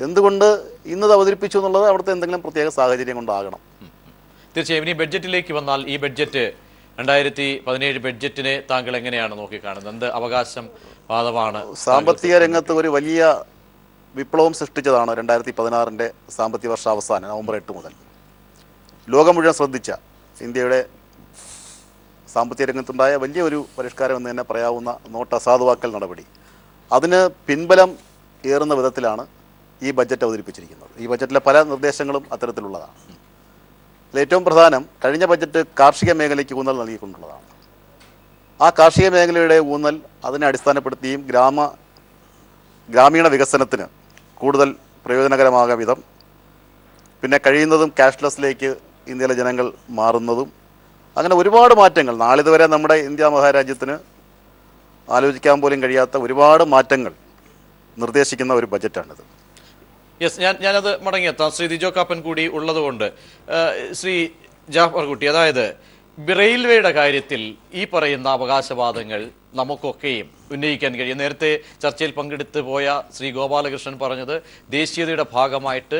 എന്തുകൊണ്ട് ഇന്നത് അവതരിപ്പിച്ചു എന്നുള്ളത് അവിടുത്തെ എന്തെങ്കിലും പ്രത്യേക സാഹചര്യം കൊണ്ടാകണം. തീർച്ചയായും. ഇനി ബഡ്ജറ്റിലേക്ക് വന്നാൽ, ഈ ബഡ്ജറ്റ് 2017 ബഡ്ജറ്റിനെ താങ്കൾ എങ്ങനെയാണ് നോക്കിക്കാണുന്നത്? എന്ത് അവകാശം വാദമാണ്? സാമ്പത്തിക രംഗത്ത് ഒരു വലിയ വിപ്ലവം സൃഷ്ടിച്ചതാണ് 2016 സാമ്പത്തിക വർഷാവസാനം നവംബർ 8 മുതൽ. ലോകം മുഴുവൻ ശ്രദ്ധിച്ച ഇന്ത്യയുടെ സാമ്പത്തിക രംഗത്തുണ്ടായ വലിയൊരു പരിഷ്കാരം എന്ന് തന്നെ പറയാവുന്ന നോട്ട് അസാധുവാക്കൽ നടപടി, അതിന് പിൻബലം ഏറുന്ന വിധത്തിലാണ് ഈ ബജറ്റ് അവതരിപ്പിച്ചിരിക്കുന്നത്. ഈ ബജറ്റിലെ പല നിർദ്ദേശങ്ങളും അത്തരത്തിലുള്ളതാണ്. ഏറ്റവും പ്രധാനം, കഴിഞ്ഞ ബജറ്റ് കാർഷിക മേഖലയ്ക്ക് ഊന്നൽ നൽകിക്കൊണ്ടുള്ളതാണ്. ആ കാർഷിക മേഖലയുടെ ഊന്നൽ അതിനെ അടിസ്ഥാനപ്പെടുത്തിയും ഗ്രാമീണ വികസനത്തിന് കൂടുതൽ പ്രയോജനകരമാകാൻ വിധം, പിന്നെ കഴിയുന്നതും ക്യാഷ്ലെസ്സിലേക്ക് ഇന്ത്യയിലെ ജനങ്ങൾ മാറുന്നതും, അങ്ങനെ ഒരുപാട് മാറ്റങ്ങൾ, നാളിതുവരെ നമ്മുടെ ഇന്ത്യ മഹാരാജ്യത്തിന് ആലോചിക്കാൻ പോലും കഴിയാത്ത ഒരുപാട് മാറ്റങ്ങൾ നിർദ്ദേശിക്കുന്ന ഒരു ബജറ്റാണിത്. യെസ്, ഞാനത് മടങ്ങിയെത്താം. ശ്രീ ദിജോ കാപ്പൻ കൂടി ഉള്ളതുകൊണ്ട് ശ്രീ ജാഫർ കുട്ടി, അതായത് റെയിൽവേയുടെ കാര്യത്തിൽ ഈ പറയുന്ന അവകാശവാദങ്ങൾ നമുക്കൊക്കെയും ഉന്നയിക്കാൻ കഴിയും. നേരത്തെ ചർച്ചയിൽ പങ്കെടുത്തു പോയ ശ്രീ ഗോപാലകൃഷ്ണൻ പറഞ്ഞത് ദേശീയതയുടെ ഭാഗമായിട്ട്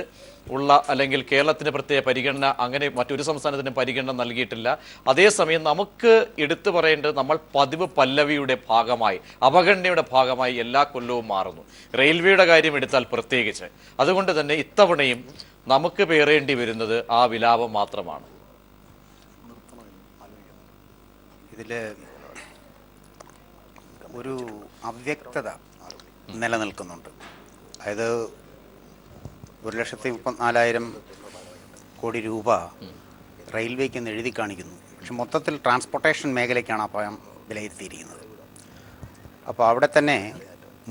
ഉള്ള അല്ലെങ്കിൽ കേരളത്തിന് പ്രത്യേക പരിഗണന അങ്ങനെ മറ്റൊരു സംസ്ഥാനത്തിനും പരിഗണന നൽകിയിട്ടില്ല. അതേസമയം നമുക്ക് എടുത്തു പറയേണ്ടത്, നമ്മൾ പതിവ് പല്ലവിയുടെ ഭാഗമായി, അവഗണനയുടെ ഭാഗമായി എല്ലാ കൊല്ലവും മാറുന്നു. റെയിൽവേയുടെ കാര്യം എടുത്താൽ പ്രത്യേകിച്ച്. അതുകൊണ്ട് തന്നെ ഇത്തവണയും നമുക്ക് പേറേണ്ടി വരുന്നത് ആ വിലാപം മാത്രമാണ്. ഇതിൽ ഒരു അവ്യക്തത നിലനിൽക്കുന്നുണ്ട്. അതായത് 1,34,000 കോടി രൂപ റെയിൽവേക്ക് എന്ന് എഴുതി കാണിക്കുന്നു. പക്ഷെ മൊത്തത്തിൽ ട്രാൻസ്പോർട്ടേഷൻ മേഖലയ്ക്കാണ് ആ പണം വിലയിരുത്തിയിരിക്കുന്നത്. അപ്പോൾ അവിടെ തന്നെ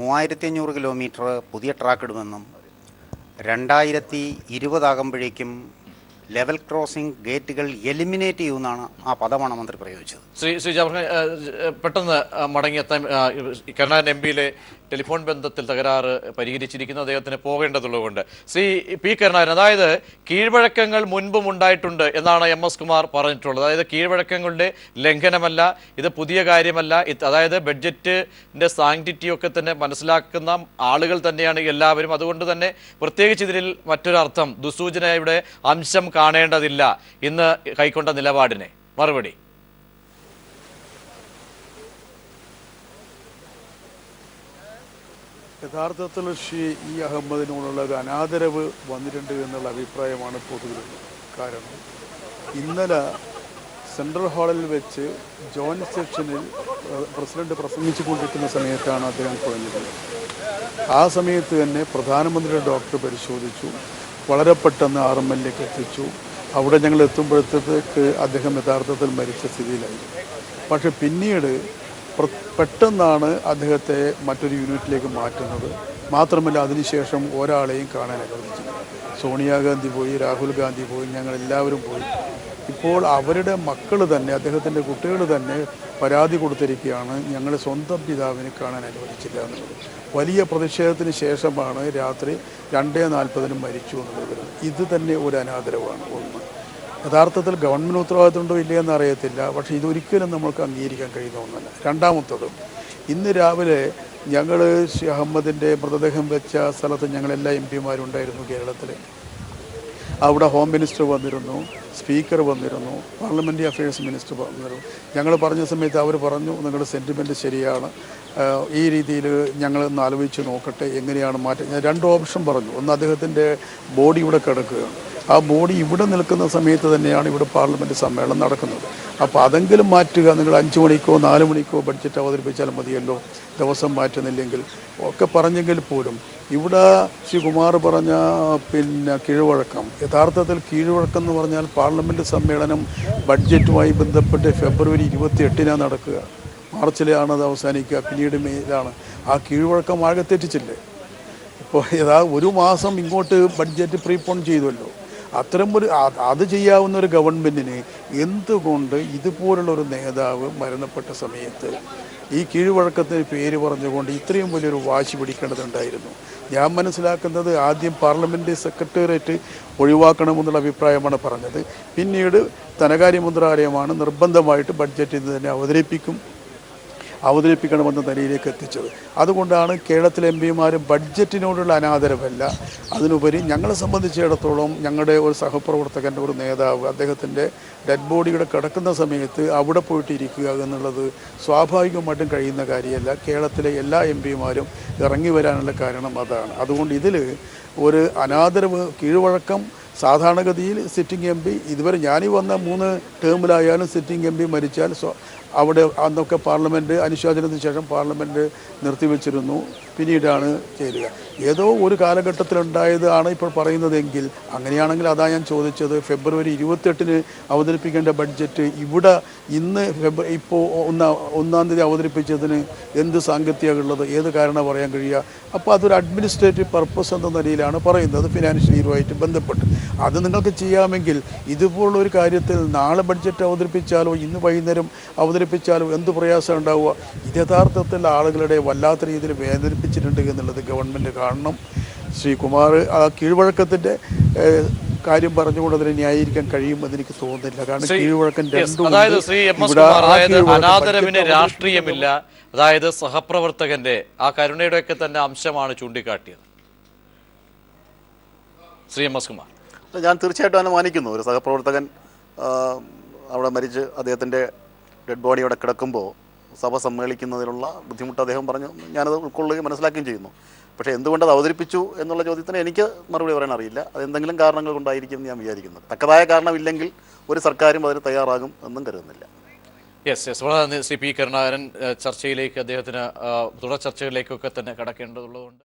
3500 കിലോമീറ്റർ പുതിയ ട്രാക്ക് ഇടുമെന്നും 2020 ആകുമ്പോഴേക്കും ലെവൽ ക്രോസിംഗ് ഗേറ്റുകൾ എലിമിനേറ്റ് ചെയ്യുമെന്നാണ് ആ പദമാണ് മന്ത്രി പ്രയോഗിച്ചത്. ശ്രീ ജാഫർ, പെട്ടെന്ന് മടങ്ങിയെത്താൻ, കരുണാകരൻ എം പിയിലെ ടെലിഫോൺ ബന്ധത്തിൽ തകരാറ് പരിഹരിച്ചിരിക്കുന്നു, അദ്ദേഹത്തിന് പോകേണ്ടതുള്ളതുകൊണ്ട്. ശ്രീ പി കരുണാകരൻ, അതായത് കീഴ്വഴക്കങ്ങൾ മുൻപും ഉണ്ടായിട്ടുണ്ട് എന്നാണ് MS കുമാർ പറഞ്ഞിട്ടുള്ളത്. അതായത് കീഴ്വഴക്കങ്ങളുടെ ലംഘനമല്ല, ഇത് പുതിയ കാര്യമല്ല. അതായത് ബഡ്ജറ്റിൻ്റെ സാങ്ക്ടിറ്റിയൊക്കെ തന്നെ മനസ്സിലാക്കുന്ന ആളുകൾ തന്നെയാണ് എല്ലാവരും. അതുകൊണ്ട് തന്നെ പ്രത്യേകിച്ച് ഇതിൽ മറ്റൊരർത്ഥം, ദുസൂചനയുടെ അംശം കാണേണ്ടതില്ല ഇന്ന് കൈക്കൊണ്ട നിലപാടിനെ. മറുപടി. യഥാർത്ഥത്തിൽ ഈ അഹമ്മദിനോടുള്ള ഒരു അനാദരവ് വന്നിട്ടുണ്ട് എന്നുള്ള അഭിപ്രായമാണ് പൊതുവിലുള്ളത്. കാരണം ഇന്നലെ സെൻട്രൽ ഹാളിൽ വെച്ച് ജോയിന്റ് സെക്ഷനിൽ പ്രസിഡന്റ് പ്രസംഗിച്ചു കൊണ്ടിരിക്കുന്ന സമയത്താണ് അദ്ദേഹം കുറഞ്ഞത്. ആ സമയത്ത് തന്നെ പ്രധാനമന്ത്രിയുടെ ഡോക്ടർ പരിശോധിച്ചു, വളരെ പെട്ടെന്ന് RMLലേക്ക് എത്തിച്ചു. അവിടെ ഞങ്ങൾ എത്തുമ്പോഴത്തേക്ക് അദ്ദേഹം യഥാർത്ഥത്തിൽ മരിച്ച സ്ഥിതിയിലായി. പക്ഷെ പിന്നീട് പെട്ടെന്നാണ് അദ്ദേഹത്തെ മറ്റൊരു യൂണിറ്റിലേക്ക് മാറ്റുന്നത്. മാത്രമല്ല അതിനുശേഷം ഒരാളെയും കാണാൻ അനുവദിച്ചില്ല. സോണിയാഗാന്ധി പോയി, രാഹുൽ ഗാന്ധി പോയി, ഞങ്ങളെല്ലാവരും പോയി. ഇപ്പോൾ അവരുടെ മക്കൾ തന്നെ, അദ്ദേഹത്തിൻ്റെ കുട്ടികൾ തന്നെ പരാതി കൊടുത്തിരിക്കുകയാണ്, ഞങ്ങളുടെ സ്വന്തം പിതാവിനെ കാണാൻ അനുവദിച്ചില്ല എന്നുള്ളത്. വലിയ പ്രതിഷേധത്തിന് ശേഷമാണ് രാത്രി 2:40 മരിച്ചു എന്നുള്ളത് വരുന്നത്. ഇത് തന്നെ ഒരു അനാദരവാണ്. ഒന്ന്, യഥാർത്ഥത്തിൽ ഗവൺമെൻറ് ഉത്തരവാദിത്തമുണ്ടോ ഇല്ലയെന്ന് അറിയത്തില്ല, പക്ഷേ ഇതൊരിക്കലും നമ്മൾക്ക് അംഗീകരിക്കാൻ കഴിയുന്ന ഒന്നല്ല. രണ്ടാമത്തത്, ഇന്ന് രാവിലെ ഞങ്ങൾ ഷി അഹമ്മദിൻ്റെ മൃതദേഹം വെച്ച സ്ഥലത്ത് ഞങ്ങളെല്ലാ എം പിമാരുണ്ടായിരുന്നു കേരളത്തിൽ. അവിടെ ഹോം മിനിസ്റ്റർ വന്നിരുന്നു, സ്പീക്കർ വന്നിരുന്നു, പാർലമെൻ്ററി അഫയേഴ്സ് മിനിസ്റ്റർ വന്നിരുന്നു. ഞങ്ങൾ പറഞ്ഞ സമയത്ത് അവർ പറഞ്ഞു, നിങ്ങളുടെ സെൻറ്റിമെൻറ്റ് ശരിയാണ്, ഈ രീതിയിൽ ഞങ്ങളൊന്ന് ആലോചിച്ച് നോക്കട്ടെ, എങ്ങനെയാണ് മാറ്റം. ഞാൻ 2 ഓപ്ഷൻ പറഞ്ഞു. ഒന്ന്, അദ്ദേഹത്തിൻ്റെ ബോഡി ഇവിടെ കിടക്കുകയാണ്, ആ ബോഡി ഇവിടെ നിൽക്കുന്ന സമയത്ത് തന്നെയാണ് ഇവിടെ പാർലമെൻറ്റ് സമ്മേളനം നടക്കുന്നത്. അപ്പോൾ അതെങ്കിലും മാറ്റുക, നിങ്ങൾ 5 മണിക്കോ 4 മണിക്കോ ബഡ്ജറ്റ് അവതരിപ്പിച്ചാൽ മതിയല്ലോ, ദിവസം മാറ്റുന്നില്ലെങ്കിൽ ഒക്കെ പറഞ്ഞെങ്കിൽ പോലും ഇവിടെ ശ്രീ കുമാർ പറഞ്ഞ കീഴ്വഴക്കം, യഥാർത്ഥത്തിൽ കീഴ്വഴക്കം എന്ന് പറഞ്ഞാൽ പാർലമെൻറ്റ് സമ്മേളനം ബഡ്ജറ്റുമായി ബന്ധപ്പെട്ട് ഫെബ്രുവരി 28 നടക്കുക, മാർച്ചിലാണ് അത് അവസാനിക്കുക, പിന്നീട് മെയ്യിലാണ്. ആ കീഴ്വഴക്കം ആകെ തെറ്റിച്ചില്ലേ? ഇപ്പോൾ ഒരു മാസം ഇങ്ങോട്ട് ബഡ്ജറ്റ് പ്രീപോൺ ചെയ്തുവല്ലോ. അത്തരം അത് ചെയ്യാവുന്ന ഒരു ഗവൺമെൻറ്റിന് എന്തുകൊണ്ട് ഇതുപോലുള്ളൊരു നേതാവ് മരണപ്പെട്ട സമയത്ത് ഈ കീഴ്വഴക്കത്തിന് പേര് പറഞ്ഞുകൊണ്ട് ഇത്രയും വലിയൊരു വാശി പിടിക്കേണ്ടതുണ്ടായിരുന്നു? ഞാൻ മനസ്സിലാക്കുന്നത് ആദ്യം പാർലമെൻ്റ് സെക്രട്ടേറിയറ്റ് ഒഴിവാക്കണമെന്നുള്ള അഭിപ്രായമാണ് പറഞ്ഞത്. പിന്നീട് ധനകാര്യ മന്ത്രാലയമാണ് നിർബന്ധമായിട്ട് ബഡ്ജറ്റ് ഇത് തന്നെ അവതരിപ്പിക്കണമെന്ന നിലയിലേക്ക് എത്തിച്ചത്. അതുകൊണ്ടാണ് കേരളത്തിലെ എം പിമാർ ബഡ്ജറ്റിനോടുള്ള അനാദരവല്ല, അതിനുപരി ഞങ്ങളെ സംബന്ധിച്ചിടത്തോളം ഞങ്ങളുടെ ഒരു സഹപ്രവർത്തകൻ്റെ ഒരു നേതാവ് അദ്ദേഹത്തിൻ്റെ ഡെഡ് ബോഡിയുടെ കിടക്കുന്ന സമയത്ത് അവിടെ പോയിട്ട് ഇരിക്കുക എന്നുള്ളത് സ്വാഭാവികമായിട്ടും കഴിയുന്ന കാര്യമല്ല. കേരളത്തിലെ എല്ലാ എം പിമാരും ഇറങ്ങി വരാനുള്ള കാരണം അതാണ്. അതുകൊണ്ട് ഇതിൽ ഒരു അനാദരവ്, കീഴ്വഴക്കം സാധാരണഗതിയിൽ സിറ്റിംഗ് എം പി ഇതുവരെ ഞാനീ വന്ന 3 ടേമിലായാലും സിറ്റിംഗ് എം പി മരിച്ചാൽ അവിടെ അന്നൊക്കെ പാർലമെൻറ്റ് അനുശോചനത്തിന് ശേഷം പാർലമെൻറ്റ് നിർത്തിവെച്ചിരുന്നു, പിന്നീടാണ് ചേരുക. ഏതോ ഒരു കാലഘട്ടത്തിലുണ്ടായതാണ് ഇപ്പോൾ പറയുന്നതെങ്കിൽ അങ്ങനെയാണെങ്കിൽ അതാ ഞാൻ ചോദിച്ചത്, ഫെബ്രുവരി 28 അവതരിപ്പിക്കേണ്ട ബഡ്ജറ്റ് ഇവിടെ ഇന്ന് ഇപ്പോൾ 1-ാം തീയതി അവതരിപ്പിച്ചതിന് എന്ത് സാങ്കത്യമുള്ളത്, ഏത് കാരണം പറയാൻ കഴിയുക? അപ്പോൾ അതൊരു അഡ്മിനിസ്ട്രേറ്റീവ് പർപ്പസ് എന്ന നിലയിലാണ് പറയുന്നത്, ഫിനാൻഷ്യൽ ഇയറുമായിട്ട് ബന്ധപ്പെട്ട്. അത് നിങ്ങൾക്ക് ചെയ്യാമെങ്കിൽ ഇതുപോലുള്ളൊരു കാര്യത്തിൽ നാളെ ബഡ്ജറ്റ് അവതരിപ്പിച്ചാലോ ഇന്ന് വൈകുന്നേരം അവതരിപ്പിച്ചാലോ എന്ത് പ്രയാസം ഉണ്ടാവുക? ഇത് യഥാർത്ഥത്തിൽ ആളുകളുടെ വല്ലാത്ത രീതിയിൽ വേദനിപ്പിച്ചിട്ടുണ്ട് എന്നുള്ളത് ഗവൺമെൻറ് കാണണം. ശ്രീ കുമാർ ആ കീഴ്വഴക്കത്തിൻ്റെ കാര്യം പറഞ്ഞുകൊണ്ട് അതിനെ ന്യായീകരിക്കാൻ കഴിയുമെന്ന് എനിക്ക് തോന്നുന്നില്ല. കാരണം കീഴ്വഴക്കം അതായത് ശ്രീ എം എസ് കുമാർ, അതായത് അനാദരവിന് രാഷ്ട്രീയമില്ല, അതായത് സഹപ്രവർത്തകന്റെ ആ കരുണയുടെയൊക്കെ തന്നെ അംശമാണ് ചൂണ്ടിക്കാട്ടിയത്. ശ്രീ എം എസ് കുമാർ, ഞാൻ തീർച്ചയായിട്ടും അതിനെ മാനിക്കുന്നു. ഒരു സഹപ്രവർത്തകൻ അവിടെ മരിച്ച് അദ്ദേഹത്തിൻ്റെ ഡെഡ് ബോഡി അവിടെ കിടക്കുമ്പോൾ സഭ സമ്മേളിക്കുന്നതിനുള്ള ബുദ്ധിമുട്ട് അദ്ദേഹം പറഞ്ഞു, ഞാനത് ഉൾക്കൊള്ളുകയും മനസ്സിലാക്കുകയും ചെയ്യുന്നു. പക്ഷേ എന്തുകൊണ്ട് അത് അവതരിപ്പിച്ചു എന്നുള്ള ചോദ്യത്തിന് എനിക്ക് മറുപടി പറയാൻ അറിയില്ല. അതെന്തെങ്കിലും കാരണങ്ങൾ കൊണ്ടായിരിക്കും എന്ന് ഞാൻ വിചാരിക്കുന്നത്. തക്കതായ കാരണമില്ലെങ്കിൽ ഒരു സർക്കാരും അതിന് തയ്യാറാകും എന്നും കരുതുന്നില്ല. വളരെ നന്ദി ശ്രീ പി കരുണാകരൻ. ചർച്ചയിലേക്ക് അദ്ദേഹത്തിന് തുടർ ചർച്ചകളിലേക്കൊക്കെ തന്നെ കടക്കേണ്ടതുള്ളതുകൊണ്ട്